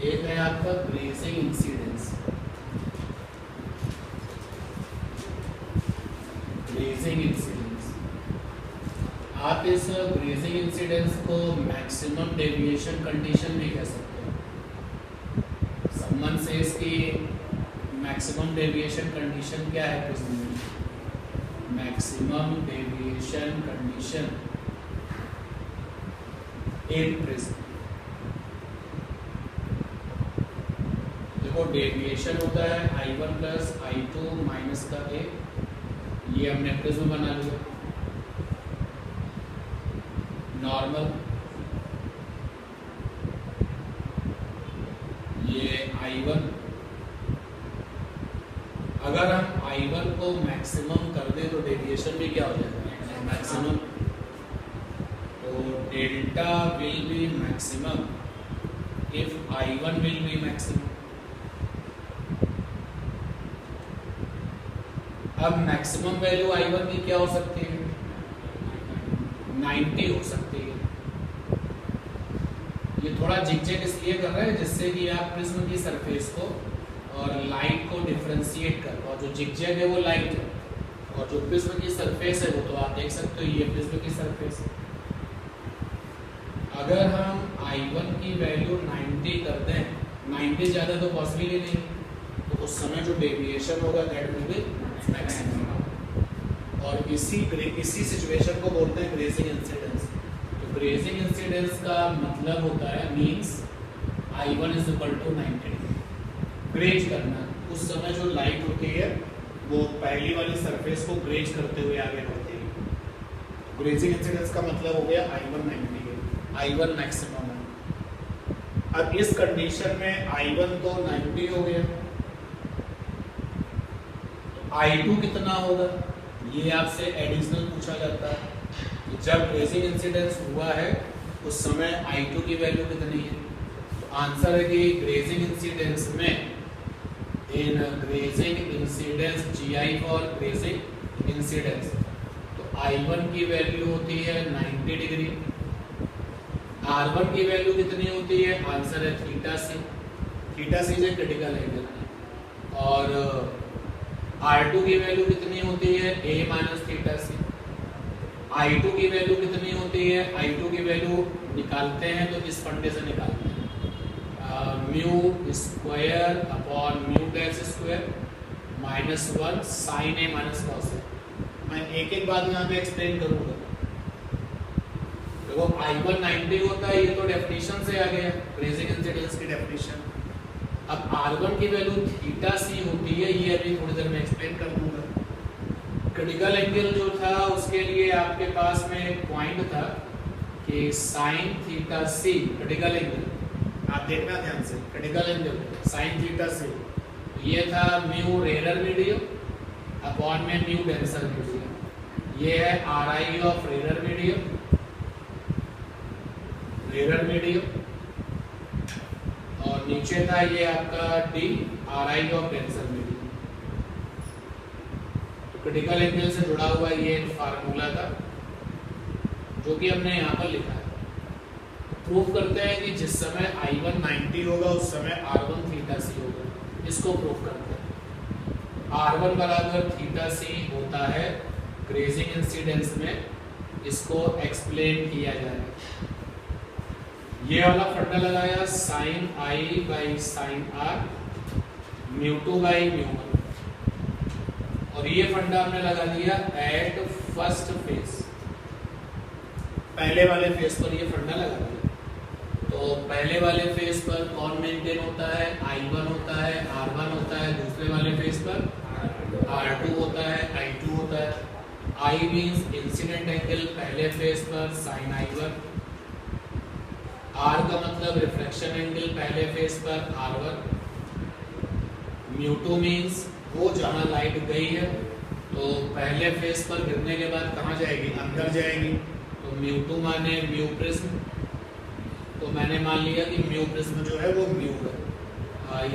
एक है आपका ग्रेजिंग इंसिडेंस। ग्रेजिंग इंसिडेंस, आप इस ग्रेजिंग इंसिडेंस को मैक्सिमम डेविएशन कंडीशन भी कह सकते हैं। समवन से इसकी मैक्सिमम डेविएशन कंडीशन क्या है प्रिज्म में? Maximum deviation condition in prism, देखो डेविएशन होता है I1 प्लस I2 माइनस का a, ये हमने प्रिज्म बना लिया। नॉर्मल, ये I1, अगर हम I1 को मैक्सिमम कर दें तो डेविएशन भी क्या हो जाएगा? मैक्सिमम। तो delta will be maximum if I1 will be maximum. अब मैक्सिमम वैल्यू I1 की क्या हो सकती है? 90 हो सकती है। ये थोड़ा जिगजैग इसलिए कर रहा है जिससे कि आप प्रिज्म की सरफेस को और लाइट को डिफरेंशिएट कर, और जो जिगजैग है वो लाइट है और जो प्रिज्म की सरफेस है वो तो आप देख सकते हो ये प्रिज्म की सरफेस है। अगर हम I1 की वैल्यू 90 कर दें, 90 ज़्यादा तो पॉसिबल ही नहीं, तो उस समय जो डेविएशन होगा दैट विल बी मैक्सिमम। और इसी सिचुएशन को बोलते हैं ग्रेजिंग इंसिडेंस। तो ग्रेजिंग इंसिडेंस का मतलब होता है means I1 is equal to 90 degree. Graze करना, उस समय जो लाइट होती है वो पहली वाली सरफेस को ग्रेज करते हुए आगे बढ़ती है। ग्रेजिंग इंसिडेंस का मतलब हो गया I1 90 I1 मैक्सिमम है। अब इस कंडीशन में I1 तो 90 हो गया, I2 कितना होगा ये आपसे एडिशनल पूछा जाता है। जब ग्रेजिंग इंसिडेंस हुआ है उस समय I2 की वैल्यू कितनी है? तो आंसर है कि ग्रेजिंग इंसिडेंस में, in grazing incidence GI for grazing incidence, तो I1 की वैल्यू होती है 90 डिग्री। R1 की वैल्यू कितनी होती है? आंसर है theta c. Theta c is critical angle. और R2 की वैल्यू कितनी होती है? A minus theta C. I2 की वैल्यू कितनी होती है? I2 की वैल्यू निकालते हैं तो इस फंडे से निकालते हैं, mu square upon mu dash square minus 1 sine A minus cos A। मैं एक एक बात यहाँ पे एक्सप्लेन करूंगा। देखो I1 90 होता है, ये तो डेफिनेशन से आ गया, ग्रेजिंग इंसिडेंस की डेफिनेशन। अब R1 की वैल्यू थीटा सी होती है, ये अभी थोड़ी देर में एक्सप्लेन कर दूंगा। क्रिटिकल एंगल जो था उसके लिए आपके पास में एक पॉइंट था कि साइन थीटा सी, क्रिटिकल एंगल आप देखना ध्यान से, critical angle sine theta C, ये था म्यू रेरर मीडियम अपॉन में म्यू डेंसर मीडियम। ये है RI of rarer medium, rarer medium, और नीचे था ये आपका D RI of denser medium. तो क्रिटिकल एंगल से जुड़ा हुआ ये फार्मूला था जो कि हमने यहाँ पर लिखा है। प्रूफ करते हैं कि जिस समय I1 90 होगा उस समय R1 थीटा सी होगा, इसको प्रूफ करते हैं। R1 बराबर थीटा सी होता है ग्रेजिंग इंसिडेंस में, इसको एक्सप्लेन किया जाएगा। ये वाला फंडा लगाया sine I by sine R mu 2 by mu 1, और ये फंडा हमने लगा दिया एट फर्स्ट फेज, पहले वाले फेज पर ये फंडा लगा दिया। तो पहले वाले फेज पर कौन मेंटेन होता है? I1 होता है, R1 होता है, दूसरे वाले फेज पर R2 होता है, I2 होता है। I मींस इंसिडेंट एंगल पहले फेज पर साइन I1, R का मतलब रिफ्लेक्शन एंगल पहले फेज पर R1, म्यू 2 मींस वो जहां लाइट गई है तो पहले फेज पर गिरने के बाद कहां जाएगी? अंदर जाएगी, तो म्यू 2 माने म्यू प्रिज्म। तो मैंने मान लिया कि म्यू प्रिज्म जो है वो म्यू है।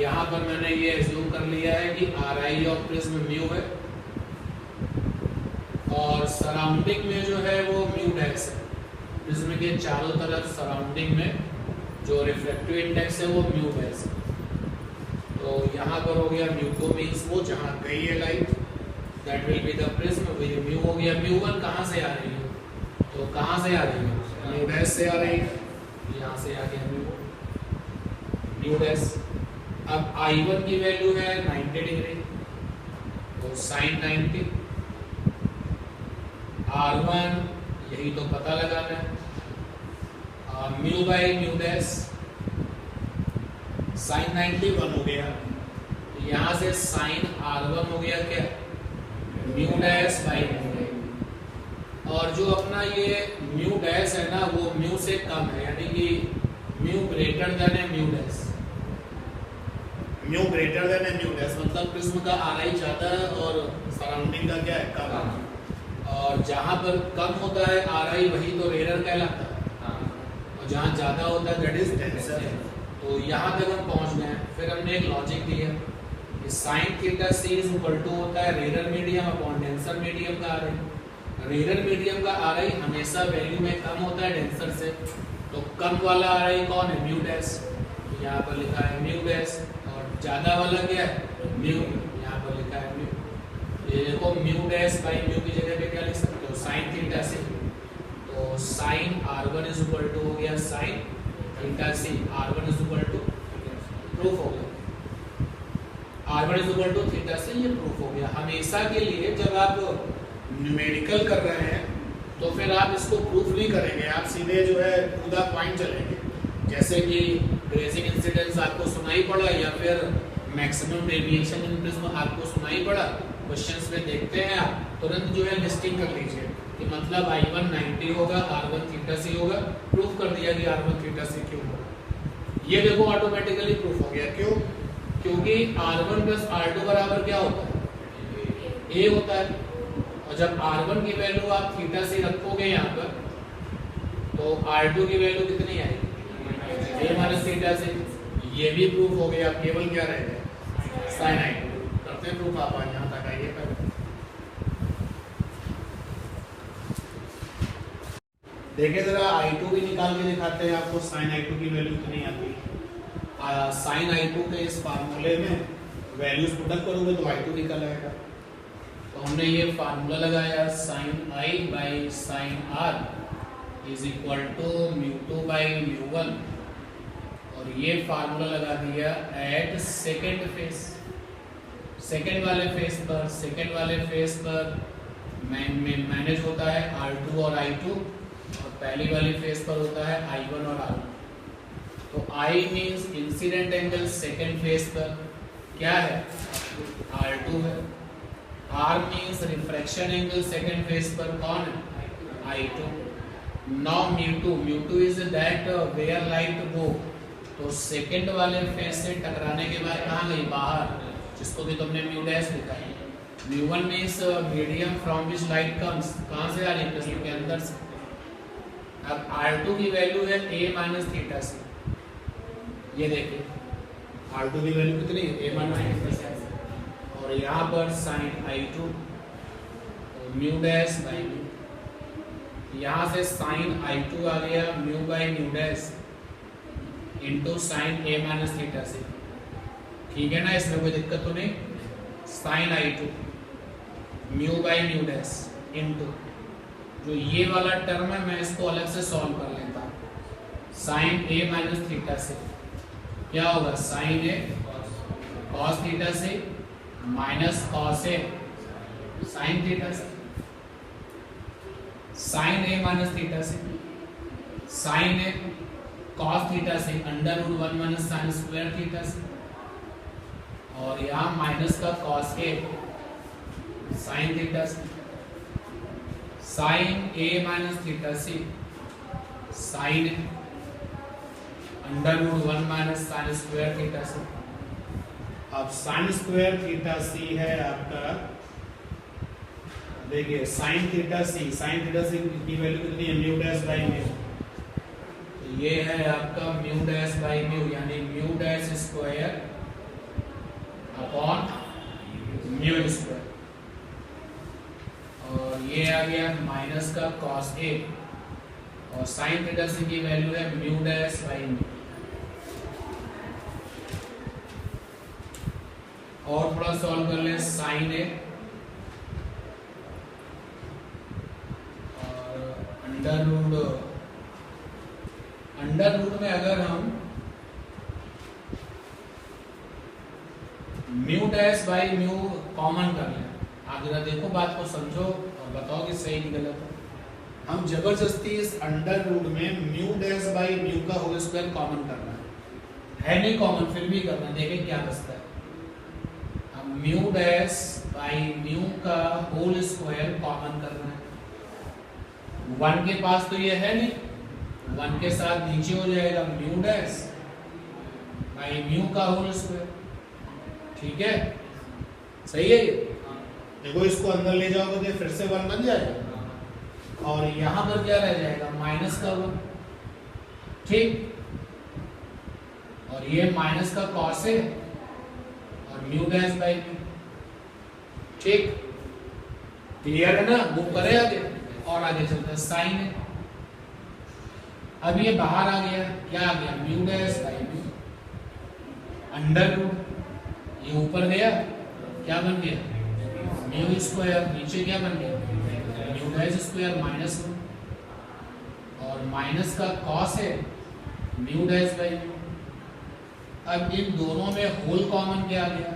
यहाँ पर मैंने ये एज्यूम कर लिया है कि RI ऑफ प्रिज्म म्यू है और सराउंडिंग में जो है वो म्यू डैश है। प्रिज्म के चारों तरफ सराउंडिंग में जो रिफ्रैक्टिव इंडेक्स है वो म्यू डैश है। तो यहाँ पर हो गया म्यू को मीन्स वो जहाँ गई है light, that will be the prism. Mu हो गया, म्यू वन कहाँ से आ रही है, तो कहाँ से आ रही है, म्यू डैश से आ रही है, यहाँ से आ गया म्यू डैश। अब I1 की वैल्यू है 90 डिग्री, तो साइन 90, R1 यही तो पता लगाना है, mu by mu dash, sine 90 1 हो गया, तो यहाँ से साइन R1 हो गया क्या, mu dash by mu dash. और जो अपना ये म्यू डैश है ना वो म्यू से कम है, यानी कि म्यू ग्रेटर देन है mu dash, mu greater than है म्यू डैश, मतलब प्रिज्म का आरआई ज्यादा है और सराउंडिंग का क्या है, कम है। और जहां पर कम होता है आरआई वही तो रेयर कहलाता है, और जहां ज्यादा होता है दैट इज डेंसर। तो यहाँ तक हम पहुंच गए। फिर हमने एक लॉजिक दिया, sine theta c is equal to होता है rare medium upon denser medium का आरआई। रेयर मीडियम का आरआई हमेशा वैल्यू में कम होता है डेंसर से, तो कम वाला आरआई कौन है, म्यू डैश, यहाँ पर लिखा है म्यू डैश, और ज्यादा वाला क्या है, म्यू, यहाँ पर लिखा है म्यू। ये देखो म्यू डैश बाई म्यू की जगह पे क्या लिख सकते हो, साइन थीटा सी, तो sign R1 is equal to हो गया sine theta C, R1 is equal to, proof हो गया, R1 is equal to theta C, ये प्रूफ हो गया। हमेशा के लिए जब आप न्यूमेरिकल कर रहे हैं तो फिर आप इसको प्रूफ नहीं करेंगे, आप सीधे जो है टू द पॉइंट चलेंगे। जैसे कि ग्रेजिंग इंसिडेंस आपको सुनाई पड़ा या फिर मैक्सिमम डेविएशन इन प्रिज्म आपको सुनाई पड़ा, क्वेश्चंस में देखते हैं आप तुरंत जो है लिस्टिंग कर लीजिए कि मतलब I1 90 होगा, R1 थीटा सी होगा, प्रूफ कर दिया कि R1 थीटा सी क्यों होगा। ये देखो ऑटोमेटिकली प्रूफ हो गया, क्यों, क्योंकि R1 प्लस R2 बराबर क्या होता है, A होता है, और जब R1 की वैल्यू आप थीटा से रखोगे यहाँ पर तो R2 की वैल्यू कितनी आएगी, A माइनस थीटा से। ये भी प्रूफ हो गया, अब केवल क्या रह गया, साइन I2 करते प्रूफ। आप यहाँ तक आइए पहले देखिए जरा, I2 भी निकाल के दिखाते हैं आपको, साइन I2 की वैल्यू कितनी आती है। साइन I2 के इस फार्मूले में वैल्यूज पुटअप करोगे तो I2 निकल आएगा। तो हमने ये फार्मूला लगाया, sine I by sine R is equal to mu 2 by mu 1, और ये फार्मूला लगा दिया एट सेकेंड फेस, सेकेंड वाले फेस पर। सेकेंड वाले फेस पर मैनेज होता है R2 और I2, और पहली वाली फेस पर होता है I1 और R1। तो I means incident angle second face पर क्या है, R2 है। R means refraction angle second face पर कौन है, I2। Now mu two is that where light go, तो सेकेंड वाले फेस से टकराने के बाद कहाँ गई, बाहर, जिसको भी तुमने म्यू डैश लिखा है। Mu 1 means medium from which light comes, कहाँ से आ रही है, प्रिज्म के अंदर से। अब R2 की वैल्यू है A माइनस थीटा से, ये देखिए R2 की वैल्यू कितनी है, A माइनस थीटा से, और यहाँ पर sine I2 mu dash by mu, यहाँ से साइन I2 आ गया mu by mu dash into sine A minus theta c, ठीक है ना, इसमें कोई दिक्कत तो नहीं। Sine I2 mu by mu dash into जो ये वाला टर्म है मैं इसको अलग से सॉल्व कर लेता हूँ, साइन A माइनस थीटा से क्या होगा, sine A cos theta c minus cos A sine theta से, साइन A माइनस थीटा से sine A cos theta c under root 1 minus sine square theta c, और यहाँ माइनस का cos A sine theta से, sine A minus theta से sine under root 1 minus sine square theta c. अब sign square theta सी है आपका, देखिए sign theta सी की वैल्यू कितनी है, म्यू डैश बाई म्यू, तो ये है आपका म्यू डैश बाई म्यू, यानी mu dash square upon mu square, और ये आ गया माइनस का कॉस A, और साइन थीटा सी की वैल्यू है म्यू डैश बाई म्यू, और थोड़ा सॉल्व कर लें साइन ए और अंडर रूट में अगर हम mu dash by mu common कर लें, आप जरा देखो बात को समझो और बताओ कि सही कि गलत है। हम जबरदस्ती इस अंडर रूट में म्यू डैश बाई म्यू का होल स्क्वायर कॉमन करना है नहीं कॉमन, फिर भी करना है, देखें क्या बचता है। अब म्यू डैश बाई म्यू का होल स्क्वायर कॉमन करना है। 1 के पास तो ये है नहीं, 1 के साथ नीचे हो जाएगा म्यू डैश बाई म्यू का होल स्क्वायर, ठीक है, सही है ये। देखो इसको अंदर ले जाओगे तो फिर से 1 बन जाएगा और यहां पर क्या रह जाएगा माइनस का 1, ठीक, और ये माइनस का कॉस है और म्यू डैश बाई म्यू, ठीक, क्लियर है ना। मूव करें आगे और आगे चलते हैं साइन है। अब ये बाहर आ गया, क्या आ गया mu dash by mu under root, ये ऊपर गया क्या बन गया म्यू स्क्वायर, नीचे क्या बन गया म्यू डैश स्क्वायर माइनस 1 और माइनस का कॉस है म्यू डैश बाई म्यू। अब इन दोनों में होल कॉमन क्या आ गया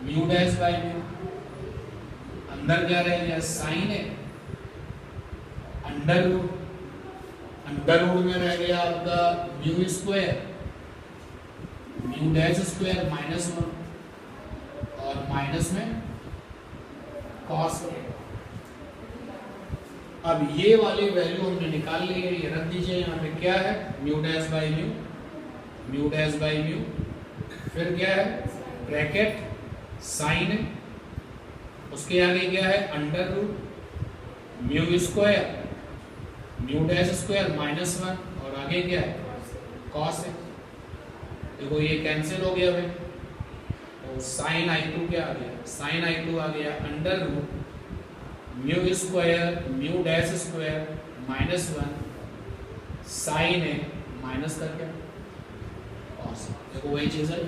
म्यू डैश बाई म्यू, अंदर क्या रह गया साइन है अंडर रूट में रह गया आपका mu square mu dash square minus 1 और माइनस में कॉस। अब ये वाली वैल्यू हमने निकाल ली है, ये रख दीजिए, यहाँ पे क्या है mu dash by mu dash by mu, फिर क्या है ब्रैकेट साइन है, उसके आगे क्या है under root mu square mu dash square minus 1 और आगे क्या है कॉस है। देखो ये कैंसिल हो गया भाई, तो साइन I2 क्या आ गया साइन I2 आ गया under root mu square mu dash square minus 1 sine है माइनस का क्या कॉस। देखो वही चीज है।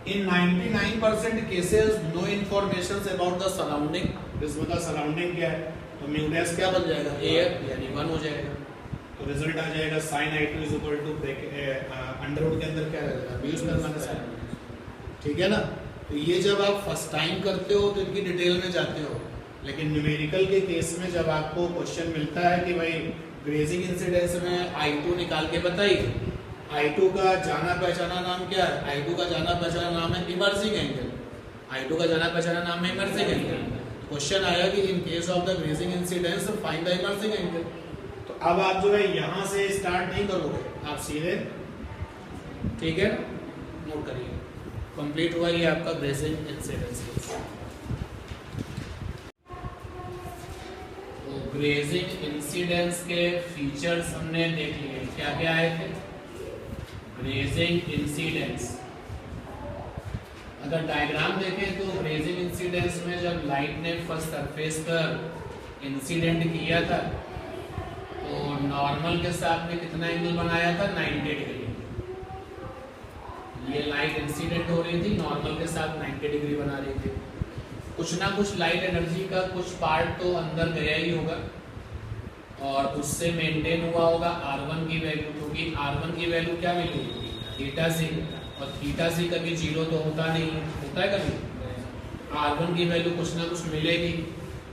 In 99% cases no information about the surrounding, इसमें का सराउंडिंग क्या है तो म्यू डैश क्या बन जाएगा एयर यानी 1 हो जाएगा, तो रिजल्ट आ जाएगा sin I2 is equal to under root के अंदर क्या रहेगा म्यू स्क्वायर माइनस sin, ठीक है ना। तो ये जब आप फर्स्ट टाइम करते हो तो इनकी डिटेल में जाते हो, लेकिन न्यूमेरिकल के केस में जब आपको क्वेश्चन मिलता है कि भाई ग्रेजिंग इंसिडेंस में I2 निकाल के बताइए, I2 का जाना पहचाना नाम क्या है, I2 का जाना पहचाना नाम है इमर्जिंग एंगल, I2 का जाना पहचाना नाम है इमर्जिंग एंगल। क्वेश्चन आया कि इन case of the grazing incidence find the emerging angle, तो अब आप जो है यहाँ से स्टार्ट नहीं करोगे, आप सीधे, ठीक है, नोट करिए, कंप्लीट हुआ ये आपका ग्रेजिंग इंसिडेंस। तो ग्रेजिंग इंसिडेंस के फीचर्स हमने देख लिए, क्या क्या आए थे ग्रेजिंग इंसिडेंस। अगर डायग्राम देखें तो ग्रेजिंग इंसिडेंस में जब लाइट ने फर्स्ट सरफेस पर इंसिडेंट किया था तो नॉर्मल के साथ में कितना एंगल बनाया था 90 डिग्री। ये लाइट इंसिडेंट हो रही थी, नॉर्मल के साथ 90 डिग्री बना रही थी। कुछ ना कुछ लाइट एनर्जी का कुछ पार्ट तो अंदर गया ही होगा और उससे मेंटेन हुआ होगा R1 की वैल्यू, क्योंकि R1 की वैल्यू क्या मिली थीटा सी, और थीटा सी कभी जीरो तो होता नहीं है, होता है कभी, R1 की वैल्यू कुछ ना कुछ मिलेगी।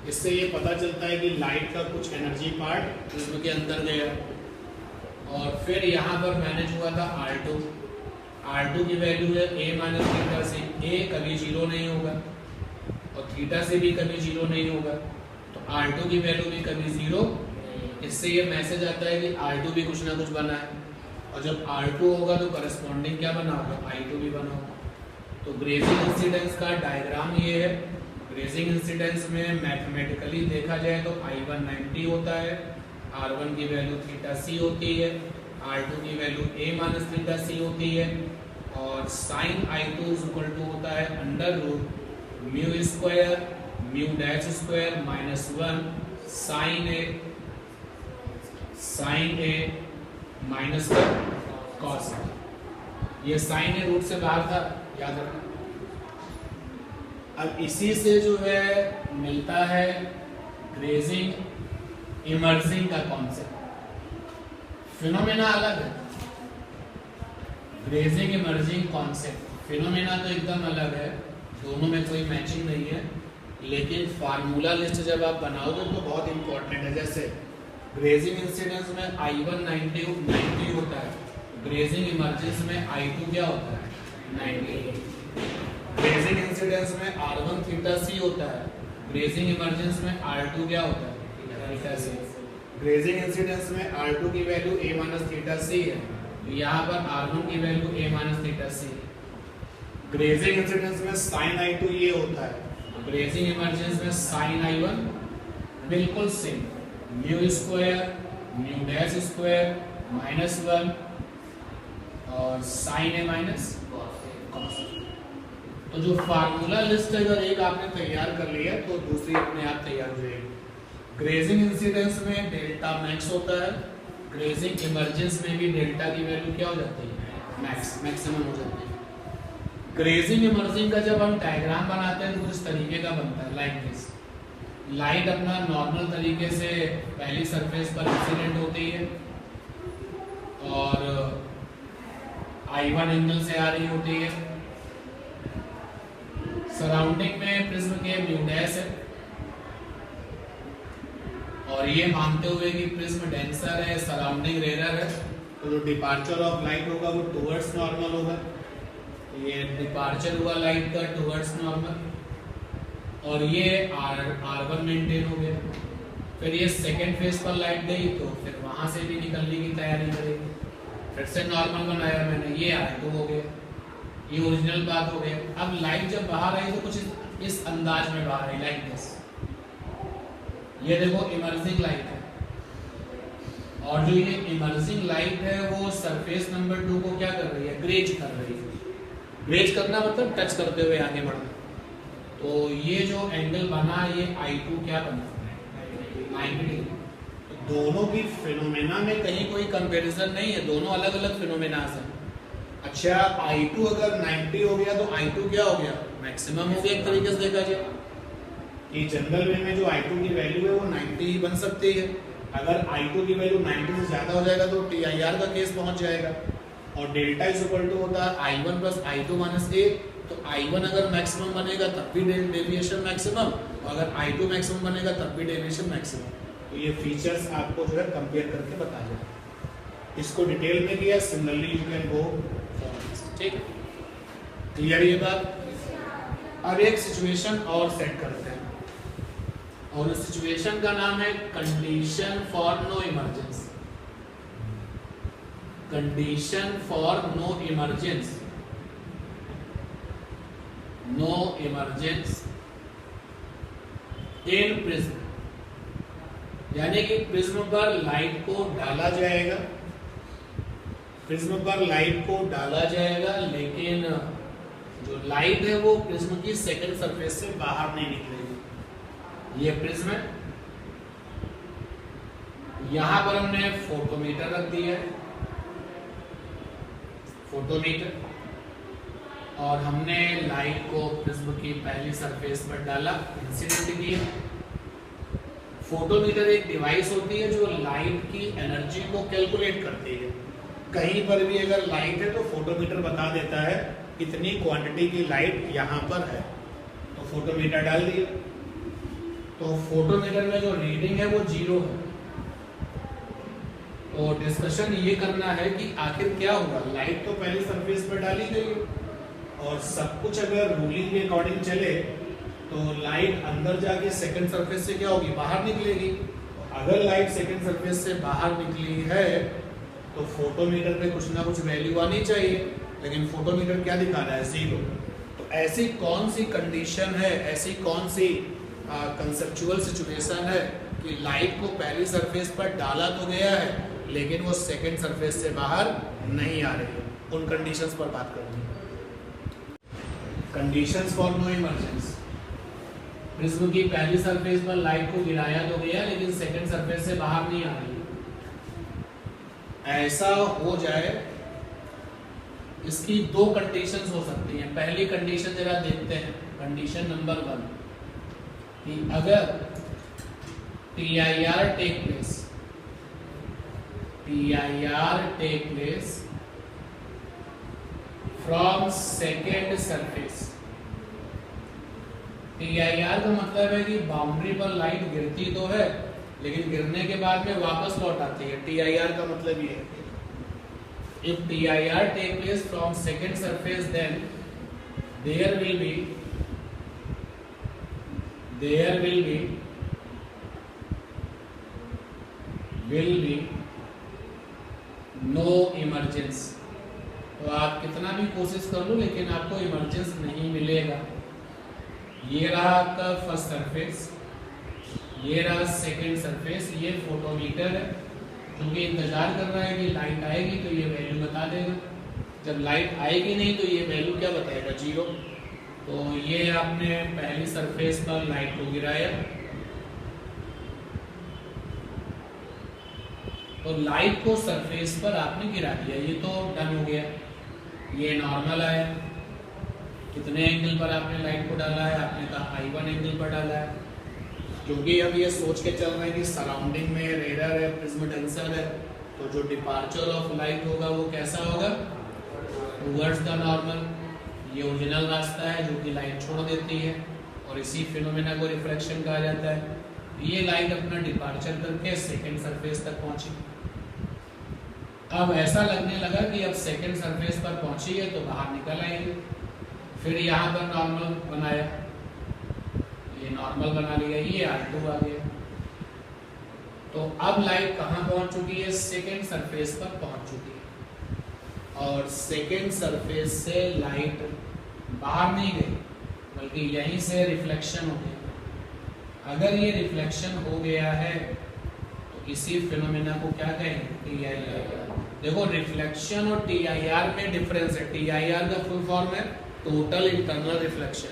इससे ये पता चलता है कि लाइट का कुछ एनर्जी पार्ट इसमें के अंदर गया। और फिर यहाँ पर मैनेज हुआ था R2 की वैल्यू है a माइनस थीटा से, a कभी जीरो नहीं होगा और थीटा से भी कभी जीरो नहीं होगा, तो R2 की वैल्यू भी कभी जीरो। इससे ये मैसेज आता है कि R2 भी कुछ ना कुछ बना है, और जब R2 होगा तो करस्पॉन्डिंग क्या बना होगा I2 भी बना होगा। तो ग्रेजिंग इंसिडेंस का डायग्राम ये है। ग्रेजिंग इंसिडेंस में मैथमेटिकली देखा जाए तो I1 90 होता है, R1 की वैल्यू थीटा सी होती है, R2 की वैल्यू a माइनस थीटा सी होती है, और sign I2 is equal to होता है under root mu square mu dash square minus 1 sine A minus का कॉस। ये साइन ए रूट से बाहर था, याद रखना। अब इसी से जो है मिलता है ग्रेजिंग इमर्जिंग का कॉन्सेप्ट। फिनोमेना अलग है, ग्रेजिंग इमर्जिंग कॉन्सेप्ट फिनोमेना तो एकदम अलग है, दोनों में कोई मैचिंग नहीं है। लेकिन फार्मूला लिस्ट जब आप बनाओगे तो बहुत इंपॉर्टेंट है। जैसे ग्रेजिंग इंसिडेंस में I1 90 होता है, ग्रेजिंग इमर्जेंस में I2 क्या होता है 90। ग्रेजिंग इंसिडेंस में R1 थीटा C होता है, ग्रेजिंग इमर्जेंस में R2 क्या होता है थीटा C। ग्रेजिंग इंसिडेंस में R2 की value A minus theta C है, तो यहाँ पर R1 की value A minus theta C। Grazing incidence में साइन I2 ये होता है, ग्रेजिंग इमर्जेंस में साइन I1 बिल्कुल same, mu square mu dash square -1 और साइन A माइनस कॉस। तो जो फार्मूला लिस्ट अगर एक आपने तैयार कर लिया तो दूसरी अपने आप तैयार हो जाएगी। ग्रेजिंग इंसिडेंस में डेल्टा मैक्स होता है, ग्रेजिंग इमर्जेंस में भी डेल्टा की वैल्यू क्या हो जाती है मैक्सिमम हो जाती है। ग्रेजिंग इमर्जिंग का जब हम डायग्राम बनाते हैं तो कुछ इस का बनता है लाइक दिस। लाइट अपना नॉर्मल तरीके से पहली सरफेस पर इंसिडेंट होती है और I1 एंगल से आ रही होती है, सराउंडिंग में प्रिज्म के म्यू डैश है और ये मानते हुए कि प्रिज्म डेंसर है, सराउंडिंग रेयर है, तो जो डिपार्चर ऑफ लाइट होगा वो टुवर्ड्स नॉर्मल होगा। ये डिपार्चर हुआ लाइट का टुवर्ड्स नॉर्मल और ये R1 मेंटेन हो गया। फिर ये सेकेंड फेज पर लाइट गई तो फिर वहां से भी निकलने की तैयारी करेगी, फिर से नॉर्मल बनाया मैंने, ये R2 हो गया, ये ओरिजिनल बात हो गया। अब लाइट जब बाहर आई तो कुछ इस अंदाज में बाहर आई लाइक दिस। ये देखो इमर्जिंग लाइट है और जो ये इमर्जिंग लाइट है वो सरफेस नंबर 2 को क्या कर रही है ग्रेज कर रही है। ग्रेज करना मतलब टच करते हुए आगे बढ़ना। तो ये जो एंगल बना ये I2 क्या बना 90 डिग्री। तो दोनों की फिनोमेना में कहीं कोई कंपैरिजन नहीं है, दोनों अलग अलग फिनोमेना हैं। अच्छा I2 अगर 90 हो गया तो I2 क्या हो गया मैक्सिमम हो गया एक तरीके से देखा जाए कि जनरल वे में जो I2 की वैल्यू है वो 90 ही बन सकती है। अगर I2 की वैल्यू 90 से ज्यादा हो जाएगा तो TIR का केस पहुंच जाएगा और डेल्टा इज इक्वल टू होता है I1 plus I2 minus A। तो I1 अगर मैक्सिमम बनेगा तब भी डेविएशन मैक्सिमम, और अगर I2 मैक्सिमम बनेगा तब भी डेविएशन मैक्सिमम। तो ये फीचर्स आपको जो है कंपेयर करके बता दें। इसको डिटेल में किया, सिमिलरली यू कैन गो ठीक क्लियर ये बात। अब एक सिचुएशन और सेट करते हैं और उस सिचुएशन का नाम है condition for no emergence. Condition for no emergence, no emergence in prism, यानी कि प्रिज्म पर लाइट को डाला जाएगा, प्रिज्म पर लाइट को डाला जाएगा लेकिन जो लाइट है वो प्रिज्म की सेकंड सरफेस से बाहर नहीं निकलेगी। ये प्रिज्म है, यहां पर हमने फोटोमीटर रख दिया है, फोटोमीटर, और हमने लाइट को प्रिज्म की पहली सरफेस पर डाला, इंसिडेंट किया। फोटोमीटर एक डिवाइस होती है जो लाइट की एनर्जी को कैलकुलेट करती है। कहीं पर भी अगर लाइट है तो फोटोमीटर बता देता है इतनी क्वांटिटी की लाइट यहाँ पर है, तो फोटोमीटर डाल दिया। तो फोटोमीटर में जो रीडिंग है वो 0 है। तो डिस्कशन ये करना है कि आखिर क्या हुआ, लाइट तो पहली सरफेस पर डाली गई और सब कुछ अगर रूलिंग के अकॉर्डिंग चले तो लाइट अंदर जाके सेकंड सरफेस से क्या होगी बाहर निकलेगी। अगर लाइट सेकंड सरफेस से बाहर निकली है तो फोटोमीटर पे कुछ ना कुछ वैल्यू आनी चाहिए, लेकिन फोटोमीटर क्या दिखा रहा है 0। तो ऐसी कौन सी कंडीशन है, ऐसी कौन सी कंसेप्चुअल सिचुएशन है कि लाइट को पहली सरफेस पर डाला तो गया है लेकिन वो सेकंड सरफेस से बाहर नहीं आ रही है, उन कंडीशंस पर बात करनी है। Conditions for no emergence, prism की पहली सरफेस पर लाइट को गिराया तो गया लेकिन सेकंड सरफेस से बाहर नहीं आ रही। ऐसा हो जाए इसकी दो कंडीशंस हो सकती हैं। पहली कंडीशन जरा देखते हैं, कंडीशन नंबर 1 कि अगर TIR take place from second surface. TIR का मतलब है कि बाउंड्री पर लाइट गिरती तो है लेकिन गिरने के बाद में वापस लौट आती है। TIR का मतलब ये है, if TIR take place from second surface, then there will be no emergence। तो आप कितना भी कोशिश कर लो लेकिन आपको इमरजेंस नहीं मिलेगा। ये रहा आपका फर्स्ट सरफेस, ये रहा सेकेंड सरफेस, ये फोटोमीटर है क्योंकि इंतजार कर रहा है कि लाइट आएगी तो ये वैल्यू बता देगा। जब लाइट आएगी नहीं तो ये वैल्यू क्या बताएगा, 0। तो ये आपने पहली सरफेस पर लाइट को गिराया तो लाइट को सरफेस पर आपने गिरा दिया, ये तो डन हो गया। ये नॉर्मल आया, कितने एंगल पर आपने लाइट को डाला है, आपने कहा I1 एंगल पर डाला है क्योंकि अब ये सोच के चल रहे हैं कि सराउंडिंग में रेडर है, प्रिज्म टेंसर है, तो जो डिपार्चर ऑफ लाइट होगा वो कैसा होगा, टुवर्ड्स द नॉर्मल। ये ओरिजिनल रास्ता है जो कि लाइट छोड़ देती है और इसी फिनोमेना को रिफ्लेक्शन कहा जाता है। ये लाइट अपना डिपार्चर करके सेकेंड सरफेस तक पहुंची। अब ऐसा लगने लगा कि अब सेकेंड सरफेस पर पहुंची है तो बाहर निकल आएंगे। फिर यहाँ पर नॉर्मल बनाया, ये नॉर्मल बना लिया, ये R2 आ गया। तो अब लाइट कहाँ पहुंच चुकी है, सेकेंड सरफेस पर पहुंच चुकी है और सेकेंड सरफेस से लाइट बाहर नहीं गई बल्कि यहीं से रिफ्लेक्शन हो गया। अगर ये रिफ्लेक्शन हो गया है तो इसी फिनोमेना को क्या कहेंगे, TIR। देखो रिफ्लेक्शन और TIR में डिफरेंस है। TIR का फुल फॉर्म है टोटल इंटरनल रिफ्लेक्शन।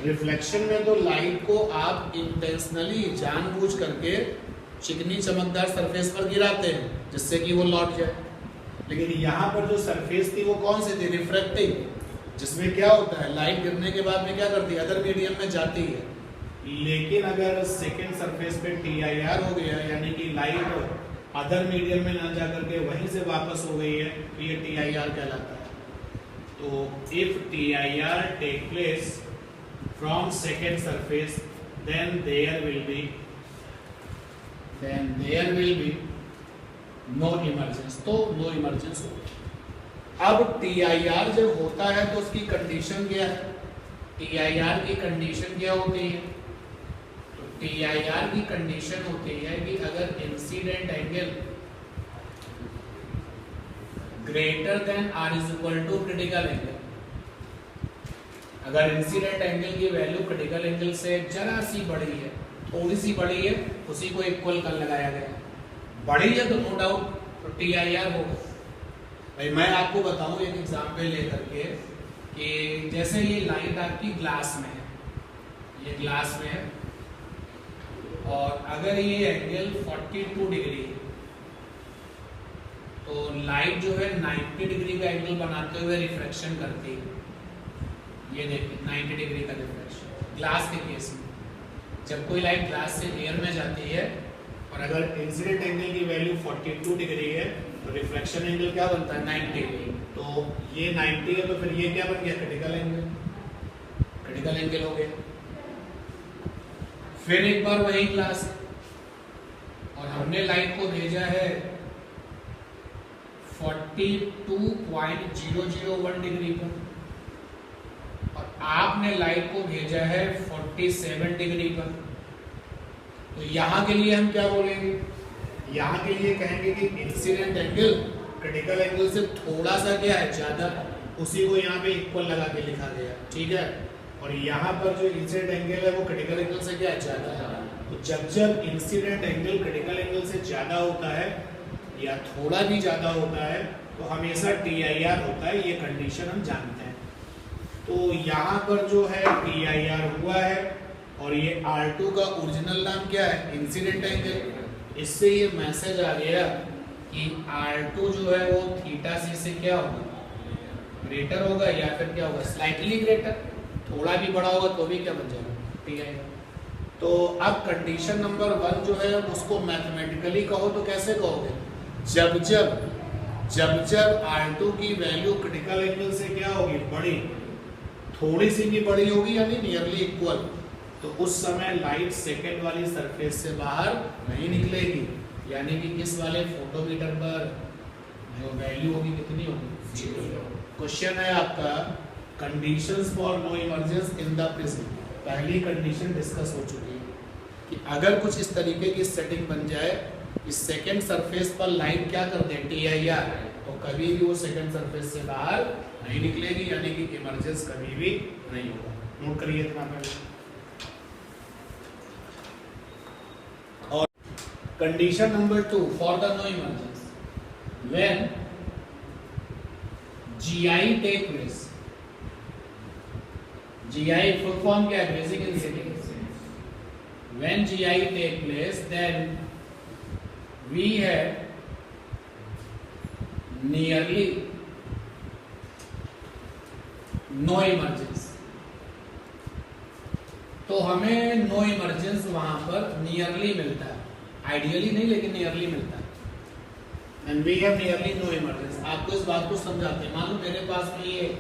रिफ्लेक्शन में तो लाइट को आप इंटेंशनली जानबूझ करके चिकनी चमकदार सरफेस पर गिराते हैं जिससे कि वो लौट जाए, लेकिन यहाँ पर जो सरफेस थी वो कौन सी थी, रिफ्रैक्टिंग, जिसमें क्या होता है लाइट गिरने के बाद में क्या करती है, अदर मीडियम में जाती है। लेकिन अगर सेकेंड सरफेस पे TIR हो गया यानी कि लाइट अदर मीडियम में ना जाकर के वहीं से वापस हो गई है तो ये TIR कहलाता है। तो if TIR take place from second surface then there will be no emergence। तो नो इमरजेंस हो। अब TIR जब होता है तो उसकी कंडीशन क्या है, TIR की कंडीशन क्या होती है, तो TIR की कंडीशन होती है कि अगर incident angle greater than R is equal to critical angle, अगर इंसिडेंट एंगल की वैल्यू क्रिटिकल एंगल से जरा सी बड़ी है, थोड़ी सी बड़ी है, उसी को इक्वल कर लगाया गया, बड़ी है तो नो डाउट तो TIR होगा। भाई मैं आपको बताऊं एक एग्जांपल लेकर के कि जैसे ये लाइट आपकी ग्लास में है, ये ग्लास में है और अगर ये एंगल 42 डिग्री है तो लाइट जो है 90 डिग्री का एंगल बनाते हुए रिफ्लेक्शन करती है। ये देखिए 90 डिग्री का रिफ्लेक्शन ग्लास के केस में, जब कोई लाइट ग्लास से एयर में जाती है और अगर इंसिडेंट एंगल की वैल्यू 42 डिग्री है तो रिफ्लेक्शन एंगल क्या बनता है 90 डिग्री। तो ये 90 है तो फिर ये क्या बन गया, क्रिटिकल एंगल, क्रिटिकल एंगल हो गया। फिर एक बार वही ग्लास और हमने लाइट को भेजा है 42.001 डिग्री पर और आपने लाइट को भेजा है 47 डिग्री पर। तो यहाँ के लिए हम क्या बोलेंगे, यहाँ के लिए कहेंगे कि इंसिडेंट एंगल क्रिटिकल एंगल से थोड़ा सा क्या है ज्यादा, उसी को यहाँ पे इक्वल लगा के लिखा गया, ठीक है। और यहाँ पर जो इंसिडेंट एंगल है वो क्रिटिकल एंगल से क्या है ज्यादा है। तो जब इंसिडेंट एंगल क्रिटिकल एंगल से ज्यादा होता है या थोड़ा भी ज्यादा होता है तो हमेशा TIR होता है, ये कंडीशन हम जानते हैं। तो यहाँ पर जो है TIR हुआ है और ये R2 का ओरिजिनल नाम क्या है, इंसिडेंट एंगल। इससे ये मैसेज आ गया कि R2 जो है वो थीटा C से क्या होगा, ग्रेटर होगा या फिर क्या होगा स्लाइटली ग्रेटर, थोड़ा भी बड़ा होगा तो भी क्या बन जाएगा टी आएगा। तो अब कंडीशन नंबर 1 जो है उसको मैथमेटिकली कहो तो कैसे कहोगे, जब जब R2 की वैल्यू क्रिटिकल एंगल से क्या होगी बड़ी, थोड़ी सी भी बड़ी होगी यानी नियरली इक्वल, तो उस समय लाइट सेकेंड वाली सरफेस से बाहर नहीं निकलेगी, यानी कि इस वाले फोटोमीटर पर जो वैल्यू होगी कितनी होगी 0। क्वेश्चन है आपका conditions for no emergence in the prism. पहली कंडीशन डिस्कस हो चुकी है कि अगर कुछ इस तरीके की सेटिंग बन जाए, इस सेकंड सरफेस पर लाइट क्या कर दे TIR, तो कभी भी वो सेकंड सरफेस से बाहर नहीं निकलेगी, यानी कि इमर्जेंस कभी भी नहीं होगा। नोट करिए इतना पहले। और condition number 2 for the no emergence, when GI take place, GI full form क्या है, grazing incidence. When GI take place then we have nearly no emergence। तो हमें नो इमरजेंस वहां पर नियरली मिलता है, आइडियली नहीं लेकिन नियरली मिलता है। And we have nearly no emergence. आपको इस बात को समझाते हैं, मान लो मेरे पास में ये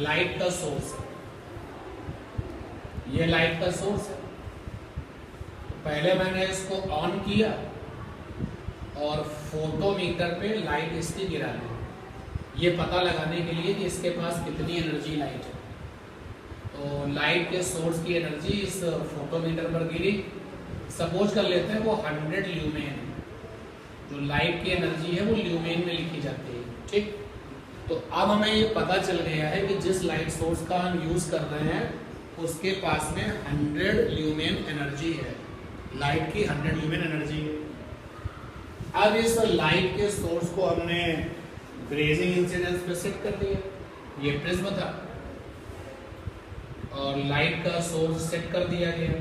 लाइट का सोर्स है, ये लाइट का सोर्स है, तो पहले मैंने इसको ऑन किया और फोटोमीटर पे लाइट इसकी गिरा दी, ये पता लगाने के लिए कि इसके पास कितनी एनर्जी लाइट है। तो लाइट के सोर्स की एनर्जी इस फोटोमीटर पर गिरी, सपोज कर लेते हैं वो 100 ल्यूमेन, जो लाइट की एनर्जी है वो ल्यूमेन में लिखी जाती है, ठीक। तो अब हमें ये पता चल गया है कि जिस लाइट सोर्स का हम यूज कर रहे हैं उसके पास में 100 ल्यूमेन एनर्जी है, लाइट की 100 ल्यूमेन एनर्जी है। अब इस लाइट के सोर्स को हमने ग्रेजिंग इंसिडेंस पे सेट कर दिया, ये प्रिज्म था और लाइट का सोर्स सेट कर दिया गया।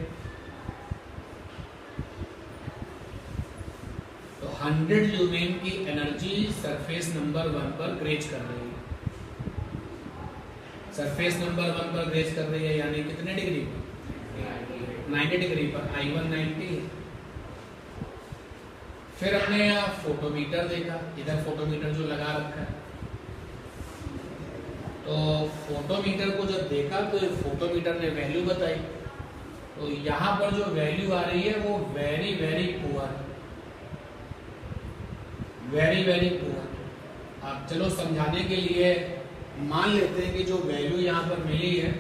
तो 100 ल्यूमेन की एनर्जी सरफेस नंबर 1 पर ग्रेज कर रही है, सरफेस नंबर 1 पर ग्रेज कर रही है, यानी कितने डिग्री पर, 90 डिग्री पर, I1 90 है। फिर हमने यहाँ फोटोमीटर देखा, इधर फोटोमीटर जो लगा रखा है, तो फोटोमीटर को जब देखा तो फोटोमीटर ने वैल्यू बताई, तो यहाँ पर जो वैल्यू आ रही है वो very very poor, very very poor. अब चलो समझाने के लिए मान लेते हैं कि जो वैल्यू यहाँ पर मिली है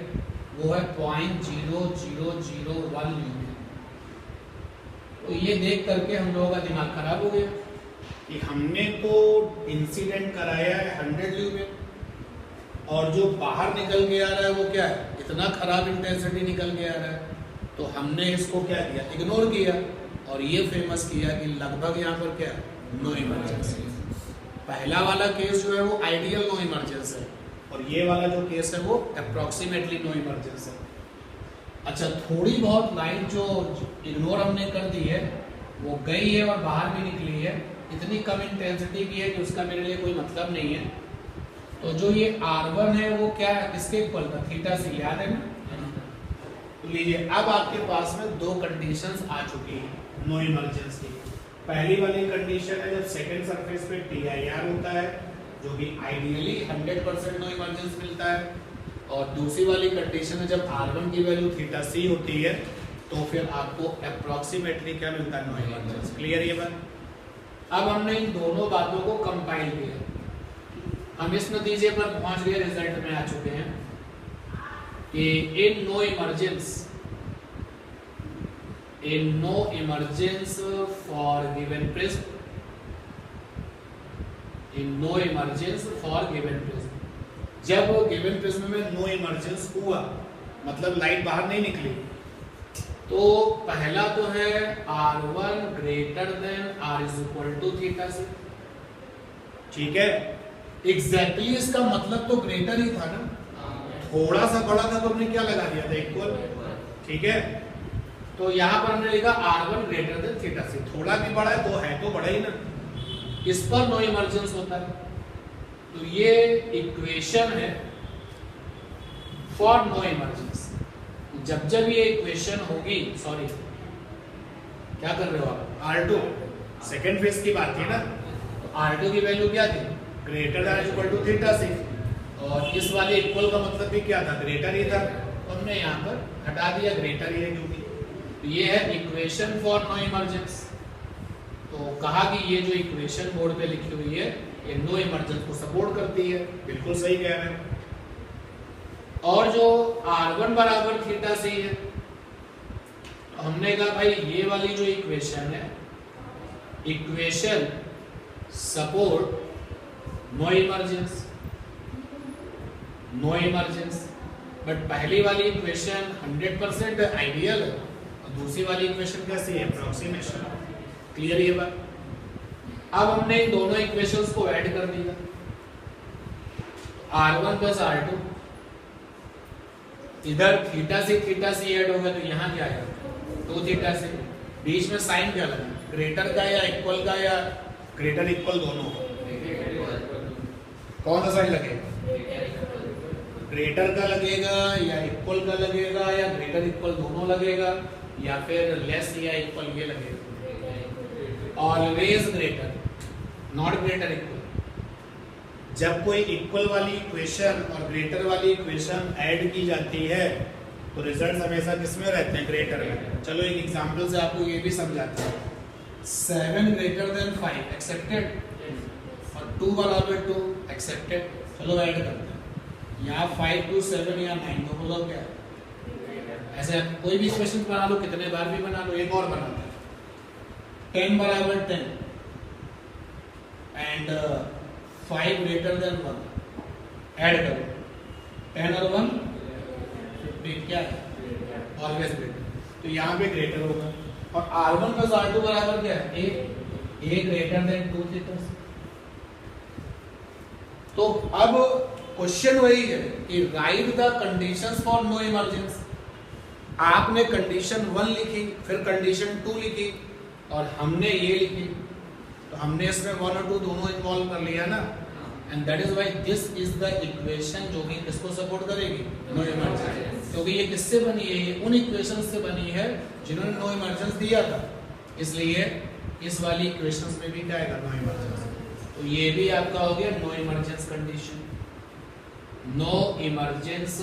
वो है 0.0001 ल्यूमेन। तो ये देख करके हम लोगों का दिमाग खराब हो गया कि हमने तो इंसिडेंट कराया है 100 ल्यूमेन और जो बाहर निकल के आ रहा है वो क्या है, इतना खराब इंटेंसिटी निकल के आ रहा है। तो हमने इसको क्या किया, इग्नोर किया और ये फेमस किया कि लगभग यहाँ पर क्या नो इमरजेंसी। पहला वाला केस जो है वो आइडियल नो इमरजेंस है और ये वाला जो केस है वो अप्रोक्सीमेटली नो इमरजेंस है। अच्छा, थोड़ी बहुत लाइट जो इग्नोर हमने कर दी है वो गई है और बाहर भी निकली है, इतनी कम इंटेंसिटी की है कि उसका मेरे लिए कोई मतलब नहीं है। तो जो ये R1 है वो क्या है, किसके इक्वल था, थीटा से, याद है ना। तो लीजिए अब आपके पास में दो कंडीशंस आ चुकी है नो इमरजेंसी। पहली वाली कंडीशन है जब सेकंड सरफेस पे TIR होता है जो कि आइडियली 100% नो इमरजेंस मिलता है, और दूसरी वाली कंडीशन है जब R1 की वैल्यू थीटा C होती है तो फिर आपको अप्रोक्सीमेटली क्या मिलता है, नो इमरजेंस। क्लियर ये बात। अब हमने इन दोनों बातों को कंपाइल किया, हम इस नतीजे पर पहुंच गए, रिजल्ट में आ चुके हैं कि in no emergence for given prism, in no emergence for given prism, जब गिवन प्रिज्म में नो इमरजेंस हुआ मतलब लाइट बाहर नहीं निकली, तो पहला तो है R1 greater than R is equal to theta c, ठीक है। एग्जैक्टली इसका मतलब तो ग्रेटर ही था ना, थोड़ा सा बड़ा था तो हमने क्या लगा दिया था, इक्वल, ठीक है। तो यहां पर हमने लिखा R1 ग्रेटर देन थीटा से, थोड़ा भी बड़ा है तो बड़ा ही ना, इस पर नो इमरजेंस होता है। तो ये इक्वेशन है फॉर नो इमरजेंसी। जब जब ये इक्वेशन होगी, सॉरी क्या कर रहे हो आप, R2 सेकेंड फेज की बात थी ना, तो R2 की वैल्यू क्या थी, greater than equal to theta C, और इस वाले इक्वल का मतलब भी क्या था, ग्रेटर ही था, तो हमने यहाँ पर हटा दिया ग्रेटर ही है क्योंकि, तो ये है इक्वेशन फॉर नो इमरजेंस। तो कहा कि ये जो इक्वेशन बोर्ड पे लिखी हुई है ये नो इमरजेंस को सपोर्ट करती है। बिल्कुल सही कह रहे हैं। और जो R1 बराबर थीटा सी है, तो हमने कहा भाई ये वाली जो इक्वेशन है, equation support no emergence, no emergence. But पहली वाली इक्वेशन 100% आइडियल है और दूसरी वाली इक्वेशन कैसी है, अप्रोक्सीमेशन। क्लियर ये बात। अब हमने इन दोनों इक्वेशंस को ऐड कर दिया, R1 प्लस R2, इधर थीटा से ऐड होगा तो यहाँ क्या आएगा, 2 थीटा से, बीच में साइन क्या लगा, ग्रेटर का या इक्वल का, या ग्रेटर इक्वल दोनों, कौन सा साइन लगेगा, ग्रेटर का लगेगा या इक्वल का लगेगा या ग्रेटर इक्वल दोनों लगेगा या फिर लेस या इक्वल ये लगेगा, always greater, not greater equal. जब कोई इक्वल वाली इक्वेशन और ग्रेटर वाली इक्वेशन ऐड की जाती है तो रिजल्ट हमेशा किसमें रहते हैं, ग्रेटर में। चलो एक एग्जांपल से आपको ये भी समझाते हैं। 7 ग्रेटर देन 5 एक्सेप्टेड और 2 बराबर 2 एक्सेप्टेड। चलो ऐड करते हैं, यहाँ 5 2 7 या 9 तो बोलो क्या, ऐसे कोई भी इक्वेशन बना लो, कितने बार भी बना लो। एक और बनाते हैं, 10 बराबर 10 एंड 5 ग्रेटर देन 1, ऐड करो, 10 और 1 15, क्या है, ऑलवेज ग्रेटर। तो यहाँ पे ग्रेटर होगा। और R1 प्लस R2 बराबर क्या है, A ग्रेटर देन 2 थीटा। तो अब क्वेश्चन वही है कि write the conditions for no emergence. आपने कंडीशन 1 लिखी, फिर कंडीशन 2 लिखी और हमने ये लिखी, तो हमने इसमें 1 और 2 दोनों इन्वॉल्व कर लिया ना, and that is why this is the equation जो कि किसको सपोर्ट करेगी, नो इमरजेंस। क्योंकि ये किससे बनी है, ये उन इक्वेशंस से बनी है जिन्होंने नो इमरजेंस दिया था, इसलिए इस वाली इक्वेशंस में भी क्या आएगा, नो इमरजेंस। तो ये भी आपका हो गया no emergence condition. No emergence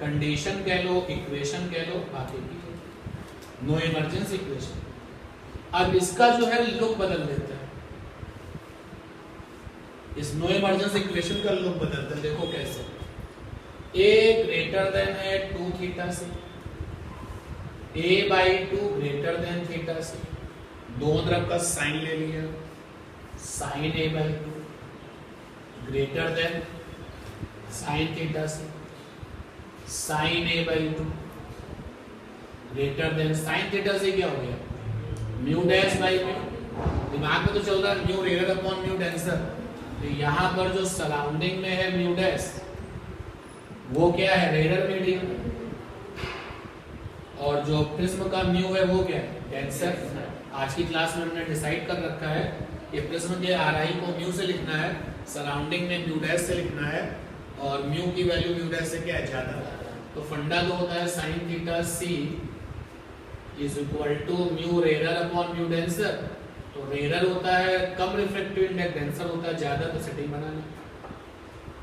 condition कह लो, इक्वेशन कह लो, बाकी की नो इमरजेंस इक्वेशन। अब इसका जो है लुक बदल देता है, इस नो इमरजेंस इक्वेशन का लुक बदलता है। देखो कैसे, A ग्रेटर देन है 2 थीटा से, A/2 ग्रेटर देन थीटा से, दोनों तरफ का साइन ले लिया, sine A/2 greater than sine theta से, sine A/2 greater than sine theta से, क्या हो गया, म्यू डैश बाई म्यू। दिमाग में तो चल रहा है mu rare upon mu denser. तो यहाँ पर जो सराउंडिंग में है म्यू डैश, वो क्या है, रेयर मीडियम, और जो प्रिज्म का म्यू है वो क्या है, डेंसर। आज की क्लास में हमने डिसाइड कर रखा है कि प्रिज्म के RI को म्यू से लिखना है, सराउंडिंग में म्यू डैश से लिखना है, और म्यू की वैल्यू म्यू डैश से क्या है, ज्यादा। तो फंडा जो होता है sine theta c is equal to mu rare upon mu denser. तो रेयर होता है कम रिफ्लेक्टिव इंडेक्स, डेंसर होता है ज्यादा, तो सेटिंग बनाना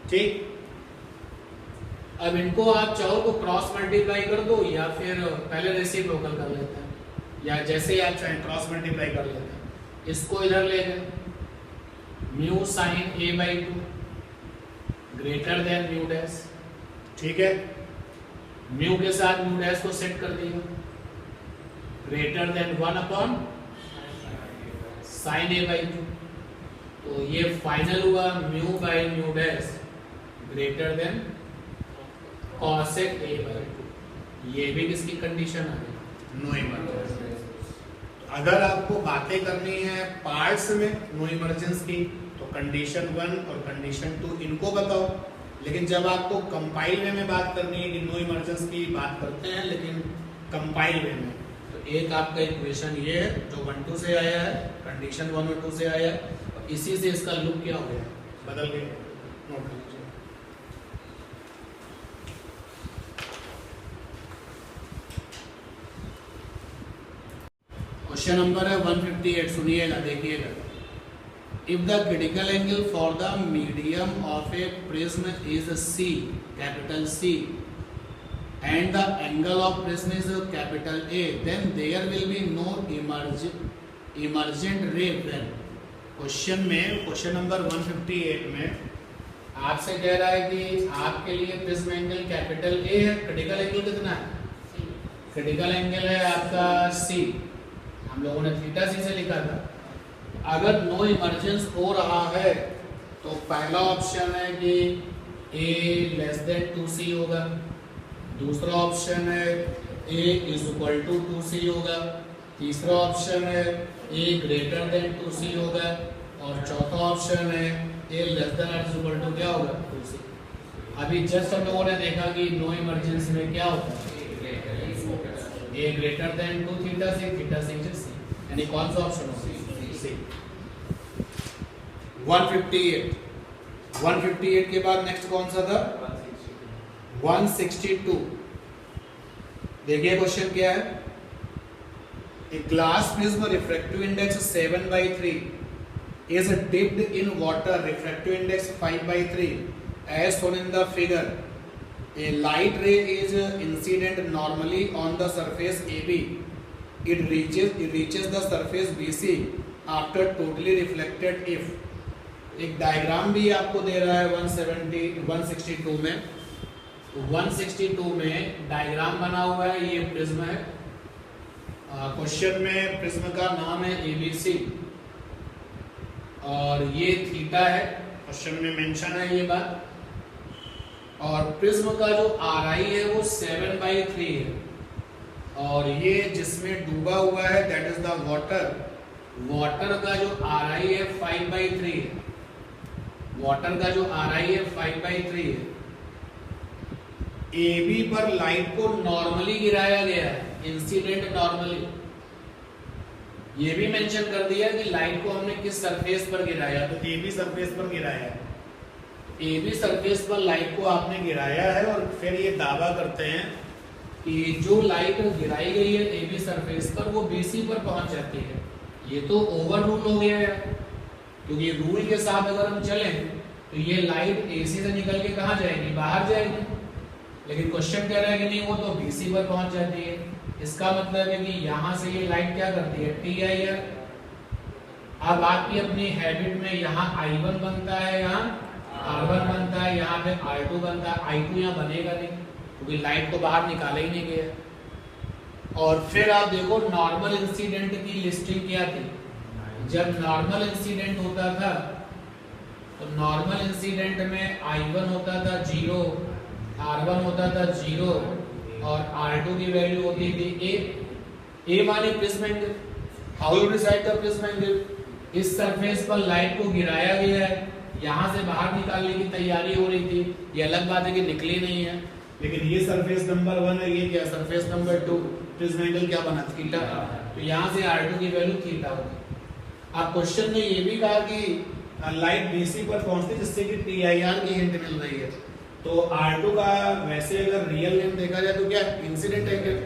ठीक। अब इनको आप चाहो तो क्रॉस मल्टीप्लाई कर दो या फिर पहले रेसिप्रोकल कर लेते हैं, या जैसे ही आप चाहें क्रॉस मल्टीप्लाई कर लेते हैं। इसको इधर ले गए, mu sign A/2 greater then mu dash, ठीक है। म्यू के साथ म्यू डैश को सेट कर दिया, greater than 1 upon sine A/2। तो ये फाइनल हुआ mu by mu dash greater then cosec A/2। ये भी किसकी कंडीशन आ गई, नो इमरजेंस। अगर आपको बातें करनी है पार्ट्स में नो इमरजेंस की, तो कंडीशन 1 और कंडीशन 2 इनको बताओ। लेकिन जब आपको कंपाइल वे में बात करनी है कि नो इमरजेंस की बात करते हैं लेकिन कंपाइल वे में, तो एक आपका इक्वेशन ये है जो 1 2 से आया है, कंडीशन 1 और 2 से आया है, और इसी से इसका लुक क्या हो गया, बदल गया। नोट कर लीजिए। क्वेश्चन नंबर है 158, सुनिएगा, देखिएगा। If the critical angle for the medium of A prism is C, capital C, and the angle of prism is capital A, then there will be no emergent ray when question में, question number 158 में आपसे कह रहा है कि आपके लिए prism angle capital A है, क्रिटिकल एंगल कितना है? क्रिटिकल एंगल है आपका C, हम लोगों ने थीटा C से लिखा था। अगर नो इमर्जेंस हो रहा है तो पहला ऑप्शन है कि A लेस देन 2C होगा, दूसरा ऑप्शन है A is equal to 2C होगा, तीसरा ऑप्शन है A ग्रेटर देन 2C होगा, और चौथा ऑप्शन है A लेस देन और इक्वल टू क्या होगा? 2C। अभी जस्ट हम लोगों ने देखा कि नो इमरजेंसी में क्या होता है? A greater than 2 theta C, theta C is C, यानी कौन सा ऑप्शन होगा? C। 158 के बाद नेक्स्ट कौन सा था? 162। देखिए क्वेश्चन क्या है। A glass prism refractive index 7/3 is dipped in water, refractive index 5/3 as shown in the figure. A light ray is incident normally on the surface AB. It reaches the surface BC after totally reflected if. एक diagram भी आपको दे रहा है 162 में। 162 में diagram बना हुआ है, ये प्रिज्म है। क्वेश्चन में प्रिज्म का नाम है ABC और ये थीटा है, क्वेश्चन में मेंशन है ये बात। और प्रिज्म का जो RI है वो 7/3 है और ये जिसमें डूबा हुआ है that is the water. Water का जो RI है 5/3 है, वाटर का जो RI है 5/3 है। AB पर लाइट को नॉर्मली गिराया गया है, इंसिडेंट नॉर्मली। ये भी मेंशन कर दिया कि लाइट को हमने किस सरफेस पर गिराया, तो AB सरफेस पर गिराया है। AB सरफेस पर लाइट को आपने गिराया है और फिर ये दावा करते हैं कि जो लाइट गिराई गई है AB सरफेस पर वो BC पर पहुंच जाती है। ये तो ओवर रूल हो गया है, क्योंकि रूल के साथ अगर हम चलें तो ये लाइट AC से निकल के कहाँ जाएगी? बाहर जाएगी। लेकिन क्वेश्चन कह रहा है कि नहीं, वो तो BC पर पहुंच जाती है। इसका मतलब है कि यहाँ से ये लाइट क्या करती है? TIR। अब आपकी अपनी हैबिट में यहाँ I1 बनता है, यहाँ R1 बनता है, यहाँ पे R2 बनता है। I2 यहाँ बनेगा नहीं क्योंकि लाइट को बाहर निकाला ही नहीं गया। और फिर आप देखो नॉर्मल इंसिडेंट की लिस्टिंग क्या थी। जब नॉर्मल इंसिडेंट होता था तो नॉर्मल इंसिडेंट में I1 होता था 0, R1 होता था 0 और R2 की वैल्यू होती थी A माने prism angle. How you decide the prism angle? इस सरफेस पर लाइट को गिराया गया है, यहाँ से बाहर निकालने की तैयारी हो रही थी। ये अलग बात है कि निकली नहीं है, लेकिन ये सरफेस नंबर 1 है, ये क्या सरफेस नंबर 2, प्रिज्म एंगल क्या बना? थीटा। तो यहाँ से R2 की वैल्यू थीटा होगी। अब क्वेश्चन ने ये भी कहा कि लाइट BC पर पहुंचती है जिससे कि TIR की हिंट मिल रही है। तो R2 का वैसे अगर रियल नेम देखा जाए तो क्या? Incident angle.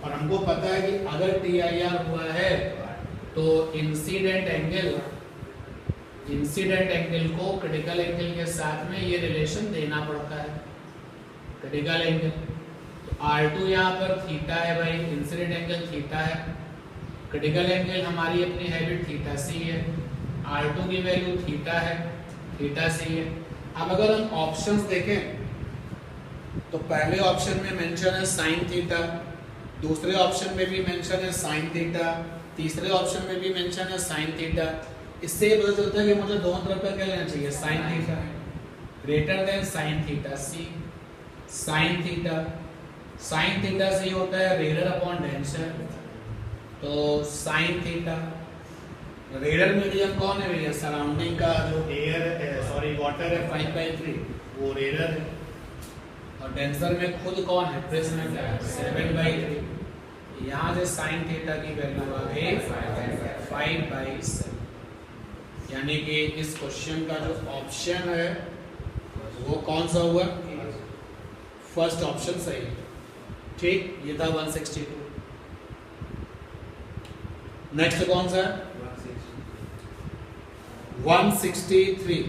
और हमको पता है कि अगर TIR हुआ है तो इंसिडेंट एंगल को क्रिटिकल एंगल के साथ में ये रिलेशन देना पड़ता है, क्रिटिकल एंगल। तो R2 यहाँ पर थीटा है भाई, इंसिडेंट एंगल थीटा है, क्रिटिकल एंगल हमारी अपनी हैबिट थीटा C है, R2 की वैल्यू थीटा है, थीटा C है। अब अगर हम ऑप्शंस देखें तो पहले ऑप्शन में मेंशन है साइन थीटा, दूसरे ऑप्शन में भी मेंशन है साइन थीटा, तीसरे ऑप्शन में भी मेंशन है साइन थीटा। इससे ये पता चलता है कि मुझे दोनों तरफ का क्या लेना चाहिए? Sine theta greater than sine theta C। Sine theta C होता है रेडियन अपॉन डेंसर। तो साइन थीटा, रेडियल मीडियम कौन है भैया? सराउंडिंग का जो वाटर है 5/3 वो रेडियल है, और डेंसर में खुद कौन है? प्रिज्म है 7/3। यहाँ से साइन थीटा की वैल्यू आ गई 5/7। यानी कि इस क्वेश्चन का जो ऑप्शन है वो कौन सा हुआ? फर्स्ट ऑप्शन सही। ठीक, ये था 162। नेक्स्ट कौन सा है? 163।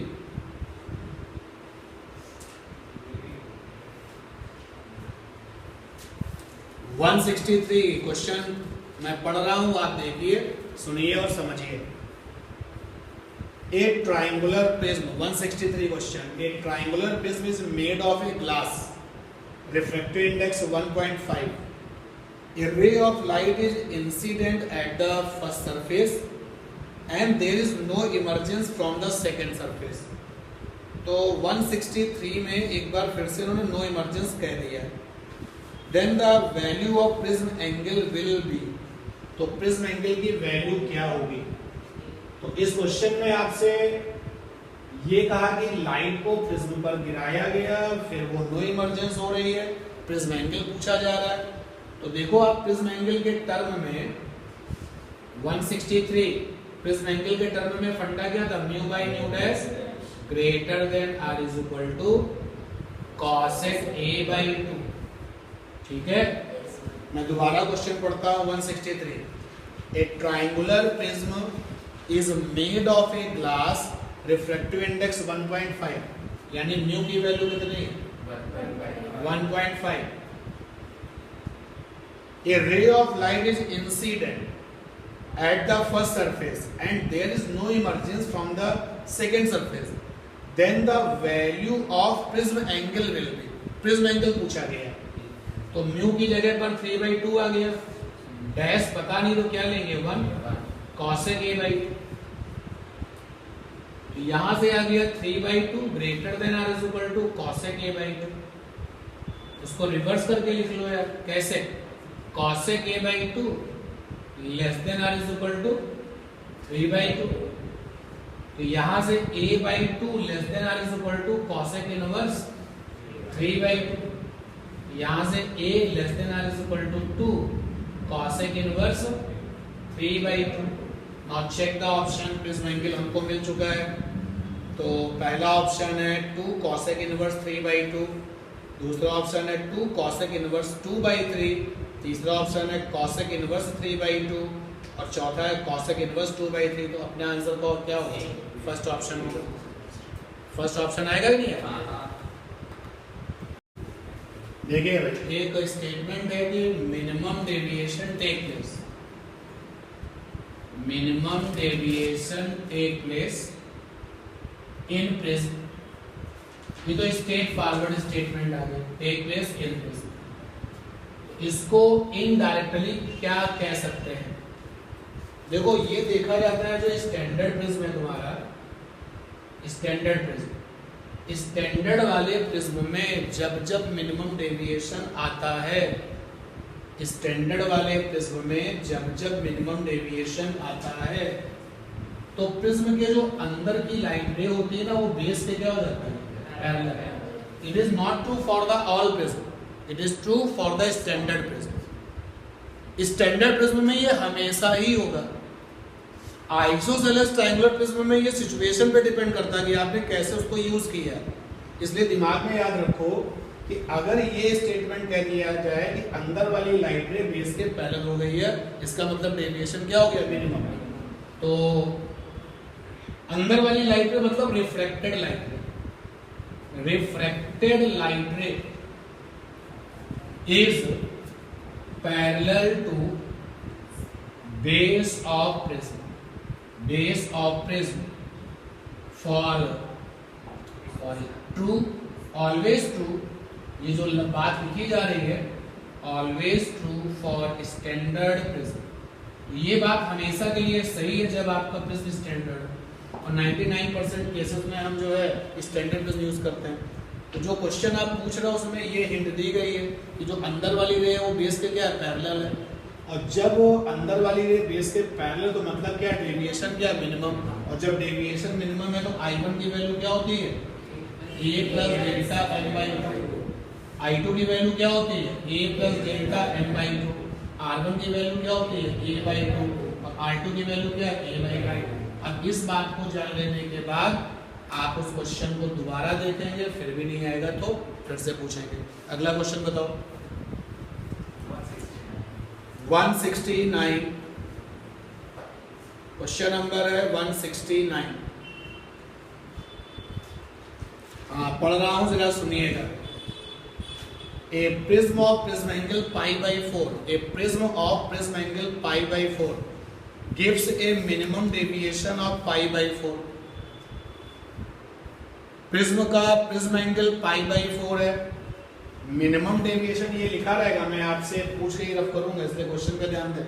क्वेश्चन मैं पढ़ रहा हूं, आप देखिए, सुनिए और समझिए। A triangular prism, 163 question. A triangular prism is made of a glass. Refractive index 1.5. A ray of light is incident at the first surface and there is no emergence from the second surface. तो 163 में एक बार फिर से उन्होंने no emergence कह दिया है। Then the value of prism angle will be, तो प्रिज्म एंगल की वैल्यू क्या होगी? तो इस क्वेश्चन में आपसे ये कहा कि लाइट को प्रिज्म पर गिराया गया, फिर वो नो इमर्जेंस हो रही है, प्रिज्म एंगल पूछा जा रहा है। तो देखो आप प्रिज्म एंगल के टर्म में 163 प्रिज्म एंगल के टर्म में फंडा क्या था? Mu by mu dash greater than or is equal to cosec A by 2। ठीक है, मैं दोबारा क्वेश्चन पढ़ता हूं 163। A triangular prism is made of a glass, refractive index 1.5, यानी म्यू की वैल्यू कितनी है? 1.5। A ray of light is incident at the first surface and there is no emergence from the second surface, then the value of prism angle will be, prism angle पूछा गया, तो mu की जगह पर 3/2 आ गया, dash पता नहीं तो क्या लेंगे 1 कॉसेक ए बाई 2, यहां से आ गया 3/2 greater than or is equal to cosec A by 2। इसको रिवर्स करके लिख लो यार, कैसे? Cosec A by 2 less than or is equal to 3/2, तो यहां से a by 2 less than or is equal to cosec inverse 3/2, यहां से a less than or is equal to 2 cosec inverse 3/2। Now check the option. Prism angle हमको मिल चुका है, तो पहला ऑप्शन है 2 कॉसेक इनवर्स 3/2, दूसरा ऑप्शन है 2 कॉसेक इनवर्स 2/3, तीसरा ऑप्शन है कॉसेक इनवर्स 3/2 और चौथा है कॉसेक इनवर्स 2/3। तो अपने आंसर का क्या होगा? फर्स्ट ऑप्शन होगा। फर्स्ट ऑप्शन आएगा कि नहीं है? देखिए भाई, एक स्टेटमेंट है कि minimum deviation take place, minimum deviation take place in prism, ये तो स्ट्रेट फॉरवर्ड स्टेटमेंट आ गया, टेक प्लेस इन प्रिज्म। इसको इनडायरेक्टली क्या कह सकते हैं? देखो ये देखा जाता है जो स्टैंडर्ड प्रिज्म है तुम्हारा, स्टैंडर्ड प्रिज्म, स्टैंडर्ड वाले प्रिज्म में जब जब मिनिमम डेविएशन आता है, स्टैंडर्ड वाले प्रिज्म में जब जब मिनिमम डेविएशन आता है, तो प्रिज्म के जो अंदर की लाइट रे होती है ना, वो बेस पे क्या हो जाता है? Parallel. It is not true for the all prism, it is true for the standard prism. Standard prism में ये हमेशा ही होगा। आइसोसेलेस ट्रायंगुलर प्रिज्म में ये सिचुएशन पे डिपेंड करता है कि आपने कैसे उसको यूज किया है। इसलिए दिमाग में याद रखो कि अगर ये स्टेटमेंट कह दिया जाए कि अंदर वाली लाइट रे बेस के पैरेलल हो गई है, इसका मतलब डेविएशन क्या हो गया? मिनिमम। तो अंदर वाली लाइट रे मतलब refracted light ray, refracted light ray is parallel to base of prism, base of prism for true, always true, ये जो बात लिखी जा रही है, always true for standard prism. ये बात हमेशा के लिए सही है जब आपका प्रिज्म स्टैंडर्ड है, और 99% केसेस में हम जो है स्टैंडर्ड प्रिज्म यूज करते हैं। तो जो क्वेश्चन आप पूछ रहे हो उसमें ये हिंट दी गई है कि जो अंदर वाली रे है वो बेस के क्या है? पैरेलल है, और जब वो अंदर वाली रे बेस के पैरेलल तो मतलब क्या? डेविएशन क्या? मिनिमम। और जब डेविएशन मिनिमम है तो I1 की वैल्यू क्या होती है? a plus delta m by 2। I2 की वैल्यू क्या होती है? a plus delta m by 2। R1 की वैल्यू क्या होती है? a बाई 2 और R2 की वैल्यू क्या है? a by 2। अब इस बात को जान लेने के बाद आप उस क्वेश्चन को दोबारा देखेंगे, फिर भी नहीं आएगा तो फिर से पूछेंगे। अगला क्वेश्चन बताओ। 169 क्वेश्चन नंबर है 169। पढ़ रहा हूं, जरा सुनिएगा। A prism of prism angle pi by 4, a prism of prism angle pi by 4 gives a minimum deviation of pi by 4। Prism का प्रिज्म एंगल पाई बाई 4 है, मिनिमम डेविएशन ये लिखा रहेगा, मैं आपसे पूछ के ही रफ करूंगा, इसलिए क्वेश्चन पे ध्यान दें।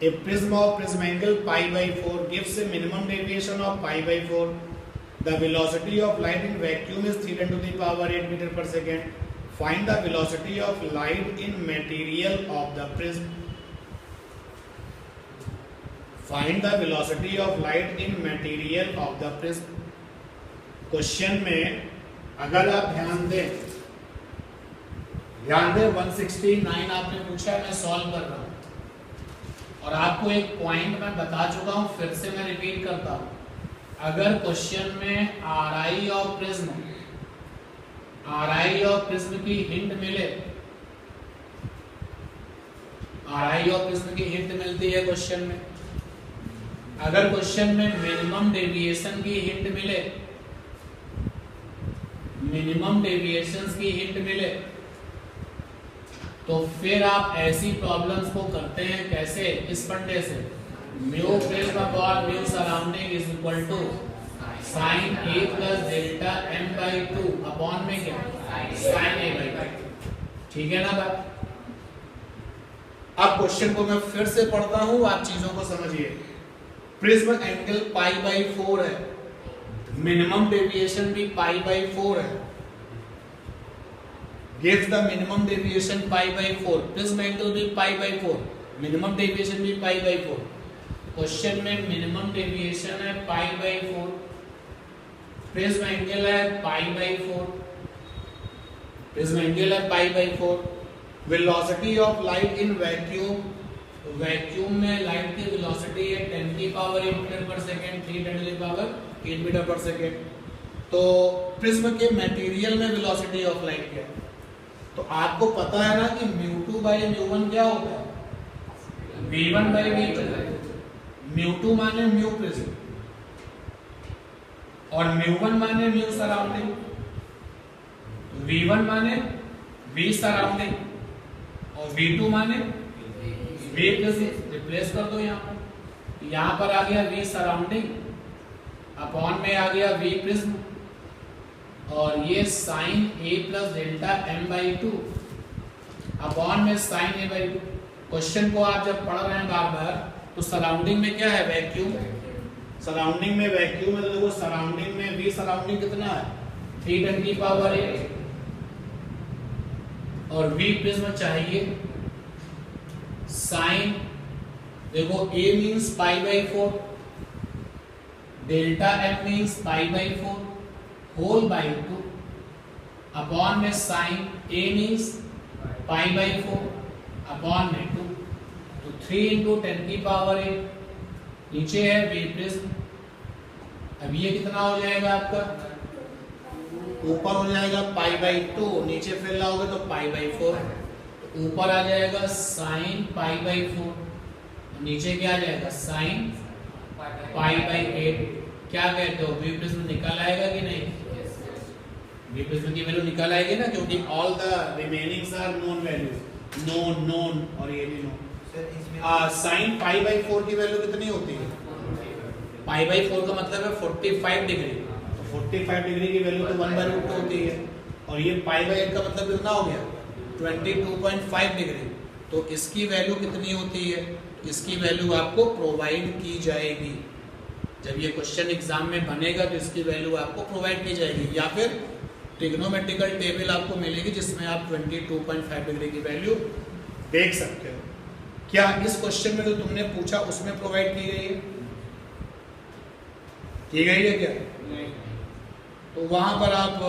A prism of prism angle pi by 4 gives a minimum deviation of pi by 4. The velocity of light in vacuum is 3 × 10⁸ meter per second. Find the velocity of light in material of the prism. Find the velocity of light in material of the prism. Question में अगर आप ध्यान दें 169 आपने पूछा है, मैं solve कर रहा हूं और आपको एक पॉइंट मैं बता चुका हूं, फिर से मैं रिपीट करता हूं। अगर क्वेश्चन में आरआई ऑफ प्रिज्म की हिंट मिले, आरआई ऑफ प्रिज्म की हिंट मिलती है क्वेश्चन में, अगर क्वेश्चन में मिनिमम डेविएशन की हिंट मिले, मिनिमम डेविएशंस की हिंट मिले, तो फिर आप ऐसी प्रॉब्लम्स को करते हैं कैसे, इस फंडे से, mu prism upon mu surrounding is equal to sine A plus delta m by 2 upon में क्या, साइन ए बाई 2। ठीक है ना बात। अब क्वेश्चन को मैं फिर से पढ़ता हूं, आप चीजों को समझिए। प्रिज्म एंगल पाई बाई 4 है, मिनिमम डेविएशन भी पाई बाई 4 है, gives the minimum deviation pi by 4, prism angle भी पाई बाई 4, मिनिमम डेविएशन भी पाई बाई 4। क्वेश्चन में मिनिमम डेविएशन है पाई बाई 4, प्रिज्म एंगल है पाई बाई 4, प्रिज्म एंगल है पाई by 4। Velocity of light in vacuum, vacuum में light की वेलोसिटी है 10⁸ मीटर पर सेकंड, 3 × 10⁸ मीटर पर सेकंड। तो प्रिज्म के मटेरियल में वेलोसिटी ऑफ लाइट क्या है, तो आपको पता है ना कि μ2 बाई μ1 क्या होता है, v1 बाई v2। μ2 माने म्यू प्रिज्म और μ1 माने म्यू सराउंडिंग, v1 माने v सराउंडिंग और v2 माने v प्रिज्म। रिप्लेस कर दो, यहां पर आ गया v सराउंडिंग, अपॉन में आ गया v प्रिज्म, और ये sine A plus delta m by 2 upon में साइन ए बाई 2। क्वेश्चन को आप जब पढ़ रहे हैं बार बार, तो सराउंडिंग में क्या है, वैक्यूम। सराउंडिंग में वैक्यूम है, तो देखो सराउंडिंग में वी सराउंडिंग कितना है, 3 × 10⁸, और वी प्रिज्म चाहिए साइन, देखो A means pi by 4, delta M means pi by 4 whole by 2 upon में sine A means pi by 4 upon में 2, तो 3 × 10⁸, नीचे है वी प्रिज्म। अब ये कितना हो जाएगा आपका, ऊपर हो जाएगा पाई बाई 2, नीचे फिर लाओगे तो पाई बाई 4, तो ऊपर आ जाएगा साइन पाई बाई 4, नीचे क्या आ जाएगा, साइन पाई बाई 8। क्या कहते हो, वी प्रिज्म निकल आएगा कि नहीं, वी प्रिज्म की वैल्यू निकल आएगी ना, क्योंकि all the remainings are known values, known और ये भी नोन। साइन पाई बाई 4 की वैल्यू कितनी होती है, पाई बाई 4 का मतलब है 45 डिग्री, तो 45 डिग्री की वैल्यू तो 1/√2 होती है, और ये पाई बाई 8 का मतलब कितना हो गया, 22.5 डिग्री। तो इसकी वैल्यू कितनी होती है, इसकी वैल्यू आपको प्रोवाइड की जाएगी। जब ये क्वेश्चन एग्जाम में बनेगा तो इसकी वैल्यू आपको प्रोवाइड की जाएगी, या फिर ट्रिग्नोमेट्रिकल टेबल आपको मिलेगी जिसमें आप 22.5 डिग्री की वैल्यू देख सकते हो। क्या इस क्वेश्चन में जो तुमने पूछा उसमें प्रोवाइड की गई है, की गई है क्या, तो वहां पर आप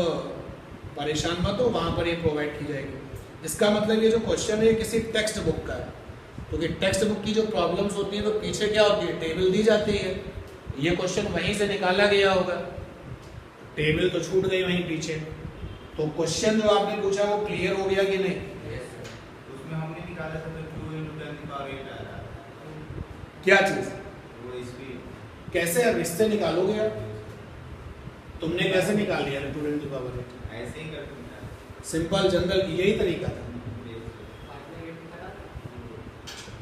परेशान मत हो, वहां पर ये प्रोवाइड की जाएगी। इसका मतलब ये जो क्वेश्चन है किसी टेक्स्ट बुक का है, क्योंकि टेक्स्ट बुक की जो प्रॉब्लम्स होती है तो पीछे क्या होती है, टेबल दी जाती है, ये क्वेश्चन वहीं से निकाला गया होगा। टेबल तो छूट गई वहीं पीछे। तो क्वेश्चन जो आपने पूछा वो क्लियर हो गया कि नहीं? उसमें हमने निकाला था तो 2 × 10⁸ आ रहा था। क्या चीज? वो इसकी कैसे? अब इससे निकालोगे आप? तुमने कैसे निकाल लिया 2 × 10⁸? ऐसे ही कर दूंगा। सिंपल जनरल यही तरीका था।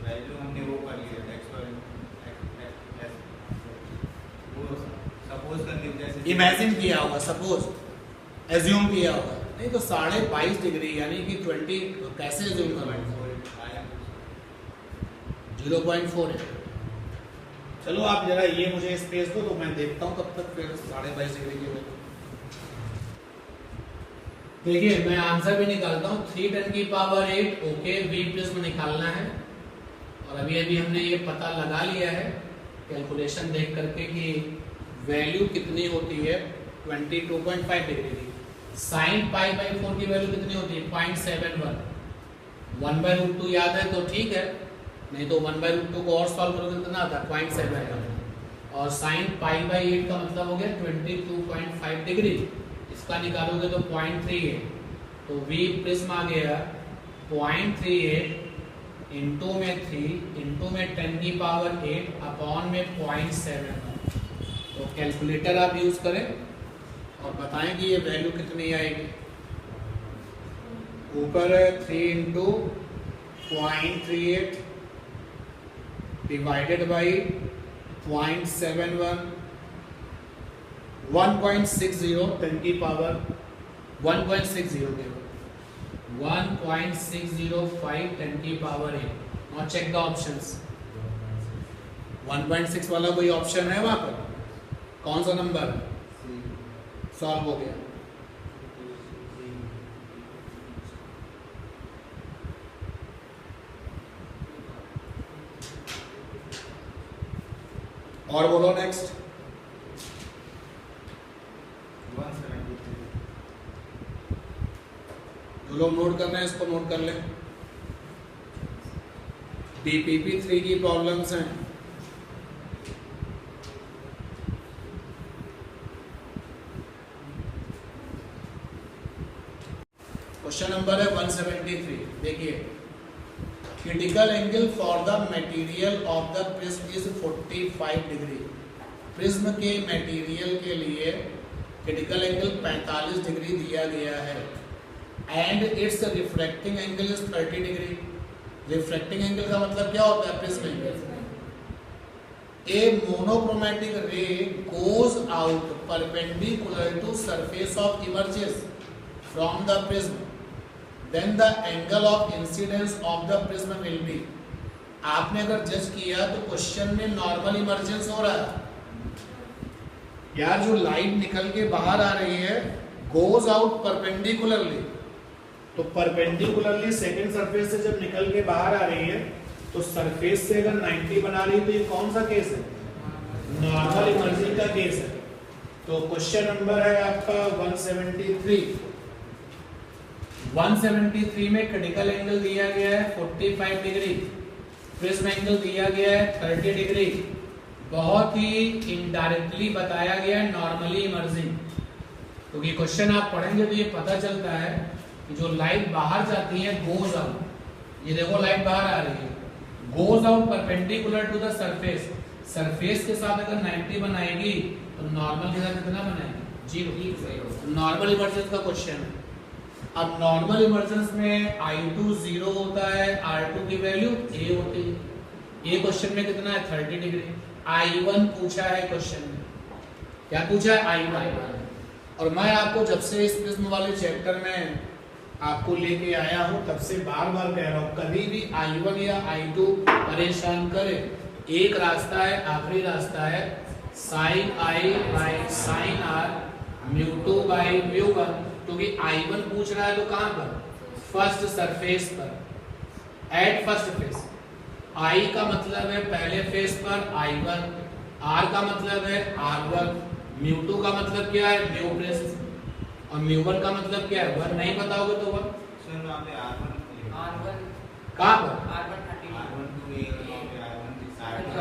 वैल्यू हमने वो कर लिया वो सपोज कर लिया जैसे इमेजिन किया होगा, सपोज एज्यूम किया होगा। नहीं तो 22.5 डिग्री यानी कि 20 कैसे एज्यूम करोगे? 0.4 है। चलो आप जरा ये मुझे स्पेस दो तो मैं देखता हूँ कब तक फिर 22.5 डिग्री की वैल्यू। देखिए मैं आंसर भी निकालता हूँ। 3×10⁸ ओके, वी प्रिज्म निकालना है। और अभी अभी हमने ये पता लगा लिया है कैलकुलेशन देख करके कि वैल्यू कितनी होती है 22.5 डिग्री की। sin π/4 की वैल्यू कितनी होती है? 0.71। 1/√2 याद है तो ठीक है, नहीं तो 1/√2 को और सॉल्व करोगे कितना आता है? 0.71। और sin π/8 का मतलब हो गया 22.5 डिग्री। इसका निकालोगे तो 0.38। तो वी प्रिज्म आ गया 0.38 इंटू में 3 इंटू में 10⁸ अपॉन में 0.71। तो कैलकुलेटर आप यूज करें और बताएं कि ये वैल्यू कितनी आएगी। ऊपर 3 into 0.38 divided by 0.71 1.60 10⁻1.60 1.605 10⁸. Now check the options. 1.6 वाला कोई ऑप्शन है वहां पर? कौन सा नंबर? सॉल्व हो गया। और बोलो नेक्स्ट। 173 जो लोग नोट कर रहे हैं इसको नोट कर लें। DPP3 की प्रॉब्लम्स हैं। क्वेश्चन नंबर है 173। देखिए, critical angle for the material of the prism is 45 degree. Prism के मटेरियल के लिए क्रिटिकल एंगल 45 डिग्री दिया गया है and its refracting angle is 30 degree. Refracting angle का मतलब क्या होता है? Prism angle. A monochromatic ray goes out perpendicular to surface of emerges from the prism, then the angle of incidence of the prism will be। आपने अगर जज किया तो क्वेश्चन में नॉर्मल इमर्जेंस हो रहा है यार। जो लाइट निकल के बाहर आ रही है गोज आउट परपेंडिकुलरली, तो परपेंडिकुलरली सेकंड सरफेस से जब निकल के बाहर आ रही है तो सरफेस से अगर 90 बना रही है तो ये कौन सा केस है? नॉर्मल इमर्जिंग का केस है। तो क्वेश्चन नंबर है आपका 173। 173 में क्रिटिकल एंगल दिया गया है 45 डिग्री, प्रिज्म एंगल दिया गया है 30 डिग्री। बहुत ही इनडायरेक्टली बताया गया है नॉर्मली इमर्जिंग। क्योंकि क्वेश्चन आप पढ़ेंगे तो ये पता चलता है कि जो लाइट बाहर जाती है गोज आउट, ये देखो लाइट बाहर आ रही है, goes out perpendicular to the surface. Surface के साथ अगर 90 बनाएगी तो नॉर्मल के साथ कितना बनाएगी? 0। नॉर्मल इमर्जेंस का क्वेश्चन है। अब नॉर्मल इमर्जेंस में I2 0 होता है, R2 की वैल्यू A होती है। ये क्वेश्चन में कितना है? 30 डिग्री। I1 पूछा है क्वेश्चन में। क्या पूछा है? I1। और मैं आपको जब से इस प्रिज्म वाले चैप्टर में आपको लेके आया हूं तब से बार बार कह रहा हूं, कभी भी I1 या I2 परेशान करे। एक रास्ता है, आखिरी रास्ता है, sin I by sin R μ2 by μ1। क्योंकि I1 पूछ रहा है तो कहां पर? फर्स्ट सरफेस पर, एट फर्स्ट फेस। I का मतलब है पहले फेस पर I1, R का मतलब है R1, μ2 का मतलब क्या है? म्यू प्लस, और μ1 का मतलब क्या है? 1 नहीं बताओगे तो 1। सर वहां पे R1 कहां पर? R1 30 R1 2 A वहां पे R1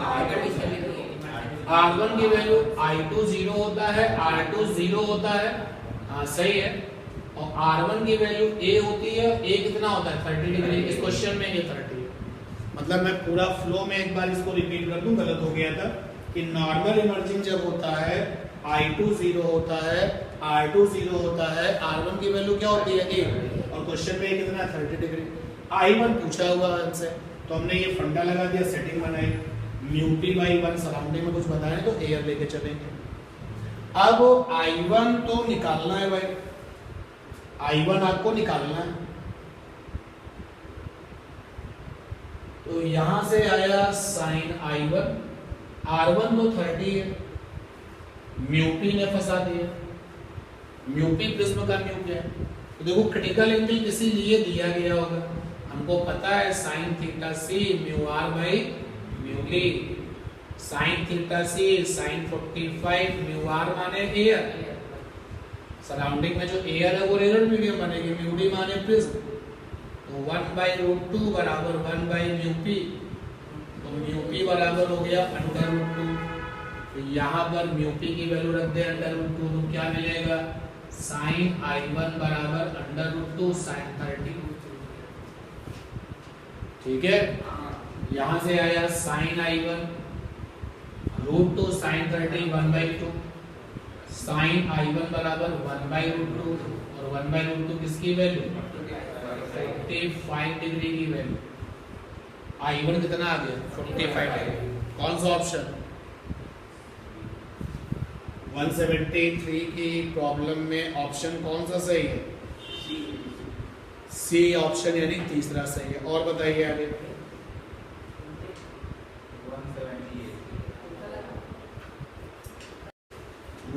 R1 R2 R1 की वैल्यू I2 0 होता है, R2 0 होता है, हाँ सही है, और R1 की वैल्यू A होती है, A कितना होता है 30 डिग्री, इस क्वेश्चन में ये 30 है। मतलब मैं पूरा फ्लो में एक बार इसको रिपीट कर दूं, गलत हो गया था कि नॉर्मल इमर्जिंग जब होता है I2 0 होता है, R2 0 होता है, R1 की वैल्यू क्या होती है 1, और क्वेश्चन में कितना है 30 डिग्री। I1 पूछा हुआ हमसे, तो हमने ये फंडा लगा दिया, सेटिंग बनाई, म्यू पी बाई 1 सराउंडिंग में कुछ बताया तो एयर लेके चलेंगे। अब I1 तो निकालना है भाई, I1 आपको निकालना है, तो यहां से आया साइन I1, R1 तो 30 है, म्यूपी ने फंसा दिया, म्यूपी प्रिज्म का म्यू क्या है, तो देखो क्रिटिकल एंगल किसी लिए दिया गया होगा, हमको पता है sine theta c mu r by mu ली, sine theta c sine 45 mu r माने एयर, सराउंडिंग में जो एयर है वो रेजोनेंट मीडियम बनेगी, म्यू डी माने प्रिज्म, तो 1/√2 बराबर 1/μp, तो μp बराबर हो गया √2, तो यहाँ पर μp की वैल्यू रख दे √2, तो क्या मिलेगा साइन I1 बराबर √2 साइन 30, ठीक है। यहाँ से आया sign I1 √2 sign 30 1/2, sign I1 बराबर 1/√2, और 1/√2 किसकी वैल्यू 45 डिग्री की वैल्यू, I1 कितना आ गया 45 डिग्री, कौन सा ऑप्शन 173 की प्रॉब्लम में ऑप्शन कौन सा सही है, सी ऑप्शन यानी तीसरा सही है। और बताइए आगे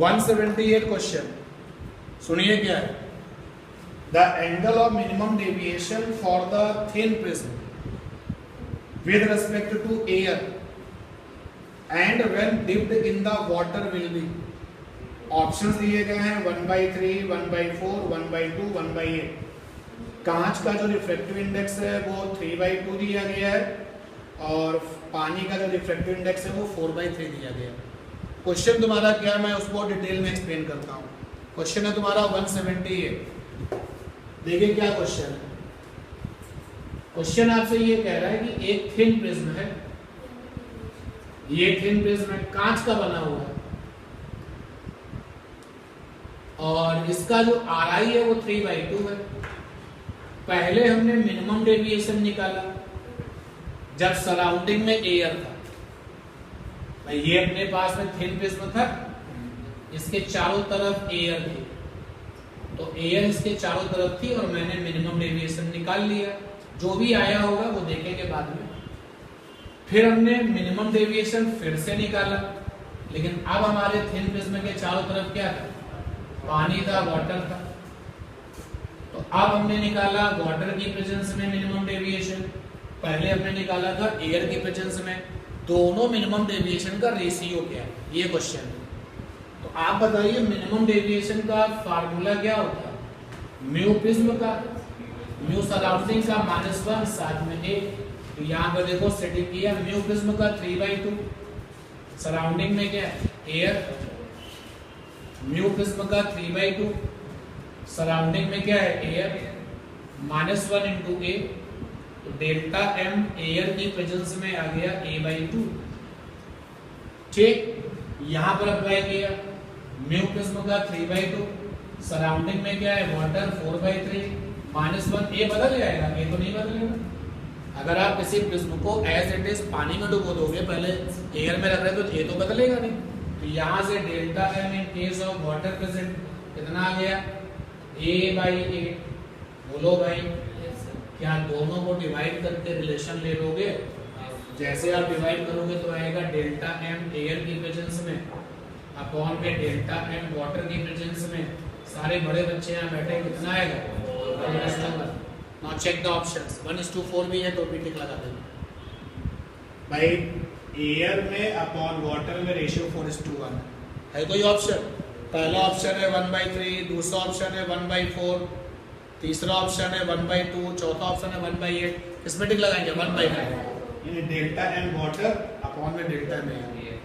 178 क्वेश्चन सुनिए क्या है, the angle of minimum deviation for the thin prism with respect to air and when dipped in the water will be, options दिए गए हैं 1/3, 1/4, 1/2, 1/8। कांच का जो रिफ्रैक्टिव इंडेक्स है वो 3/2 दिया गया है, और पानी का जो रिफ्रैक्टिव इंडेक्स है वो 4/3 दिया गया है। क्वेश्चन तुम्हारा क्या है मैं उसको डिटेल में एक्सप्लेन करता हूँ। क्वेश्चन है तुम्हारा 178, देखिए क्या क्वेश्चन है। क्वेश्चन आपसे ये कह रहा है कि एक थिन प्रिज्म है, ये थिन प्रिज्म है, कांच का बना हुआ है, और इसका जो RI है वो 3/2 है। पहले हमने मिनिमम डेविएशन निकाला जब सराउंडिंग में एयर था, ये अपने पास में थिन प्रिज्म था, इसके चारों तरफ एयर थी, तो एयर इसके चारों तरफ थी और मैंने मिनिमम डेविएशन निकाल लिया, जो भी आया होगा वो देखेंगे बाद में। फिर हमने मिनिमम डेविएशन फिर से निकाला, लेकिन अब हमारे थिन प्रिज्म के चारों तरफ क्या था, पानी था, वाटर था, तो अब हमने निकाला वाटर की प्रेजेंस में मिनिमम डेविएशन, पहले हमने निकाला था एयर की प्रेजेंस में, दोनों मिनिमम डेविएशन का रेशियो क्या है, ये क्वेश्चन है। तो आप बताइए मिनिमम डेविएशन का फार्मूला क्या होता है, म्यू प्रिज्म का, म्यू सराउंडिंग का -1 साथ में 1, तो यहाँ पर देखो सेटिंग किया, म्यू प्रिज्म का 3/2, सराउंडिंग में क्या है एयर, म्यू प्रिज्म का 3/2, सराउंडिंग में क्या है एयर, -1 इंटू ए, तो डेल्टा एम एयर की प्रेजेंस में आ गया A/2, ठीक। यहां पर अप्लाई किया म्यू प्रिज्म का 3/2, सराउंडिंग में क्या है वाटर 4/3, -1 ए बदल जाएगा, ए तो नहीं बदलेगा। अगर आप किसी प्रिज्म को एज इट इज पानी में डुबो दोगे, पहले एयर में रख रहे तो ए तो बदलेगा नहीं, तो यहां से delta M in case of water present कितना आ गया A/8। बोलो भाई क्या दोनों को डिवाइड करके रिलेशन ले लोगे, जैसे आप डिवाइड करोगे तो आएगा डेल्टा एम एयर की प्रेजेंस में अपॉन में डेल्टा एम वाटर की प्रेजेंस में, सारे बड़े बच्चे यहाँ बैठे कितना आएगा। नाउ चेक द ऑप्शंस, 1:4 भी है तो भी टिक लगा देना भाई। एयर में अपॉन वाटर में रेशियो 4:1 है कोई ऑप्शन, पहला ऑप्शन है 1/3, दूसरा ऑप्शन है 1/4, तीसरा ऑप्शन है 1/2, चौथा ऑप्शन है 1/8, इसमें टिक लगाएंगे 1/5, यानी डेल्टा एम वाटर अपॉन में डेल्टा एम एयर।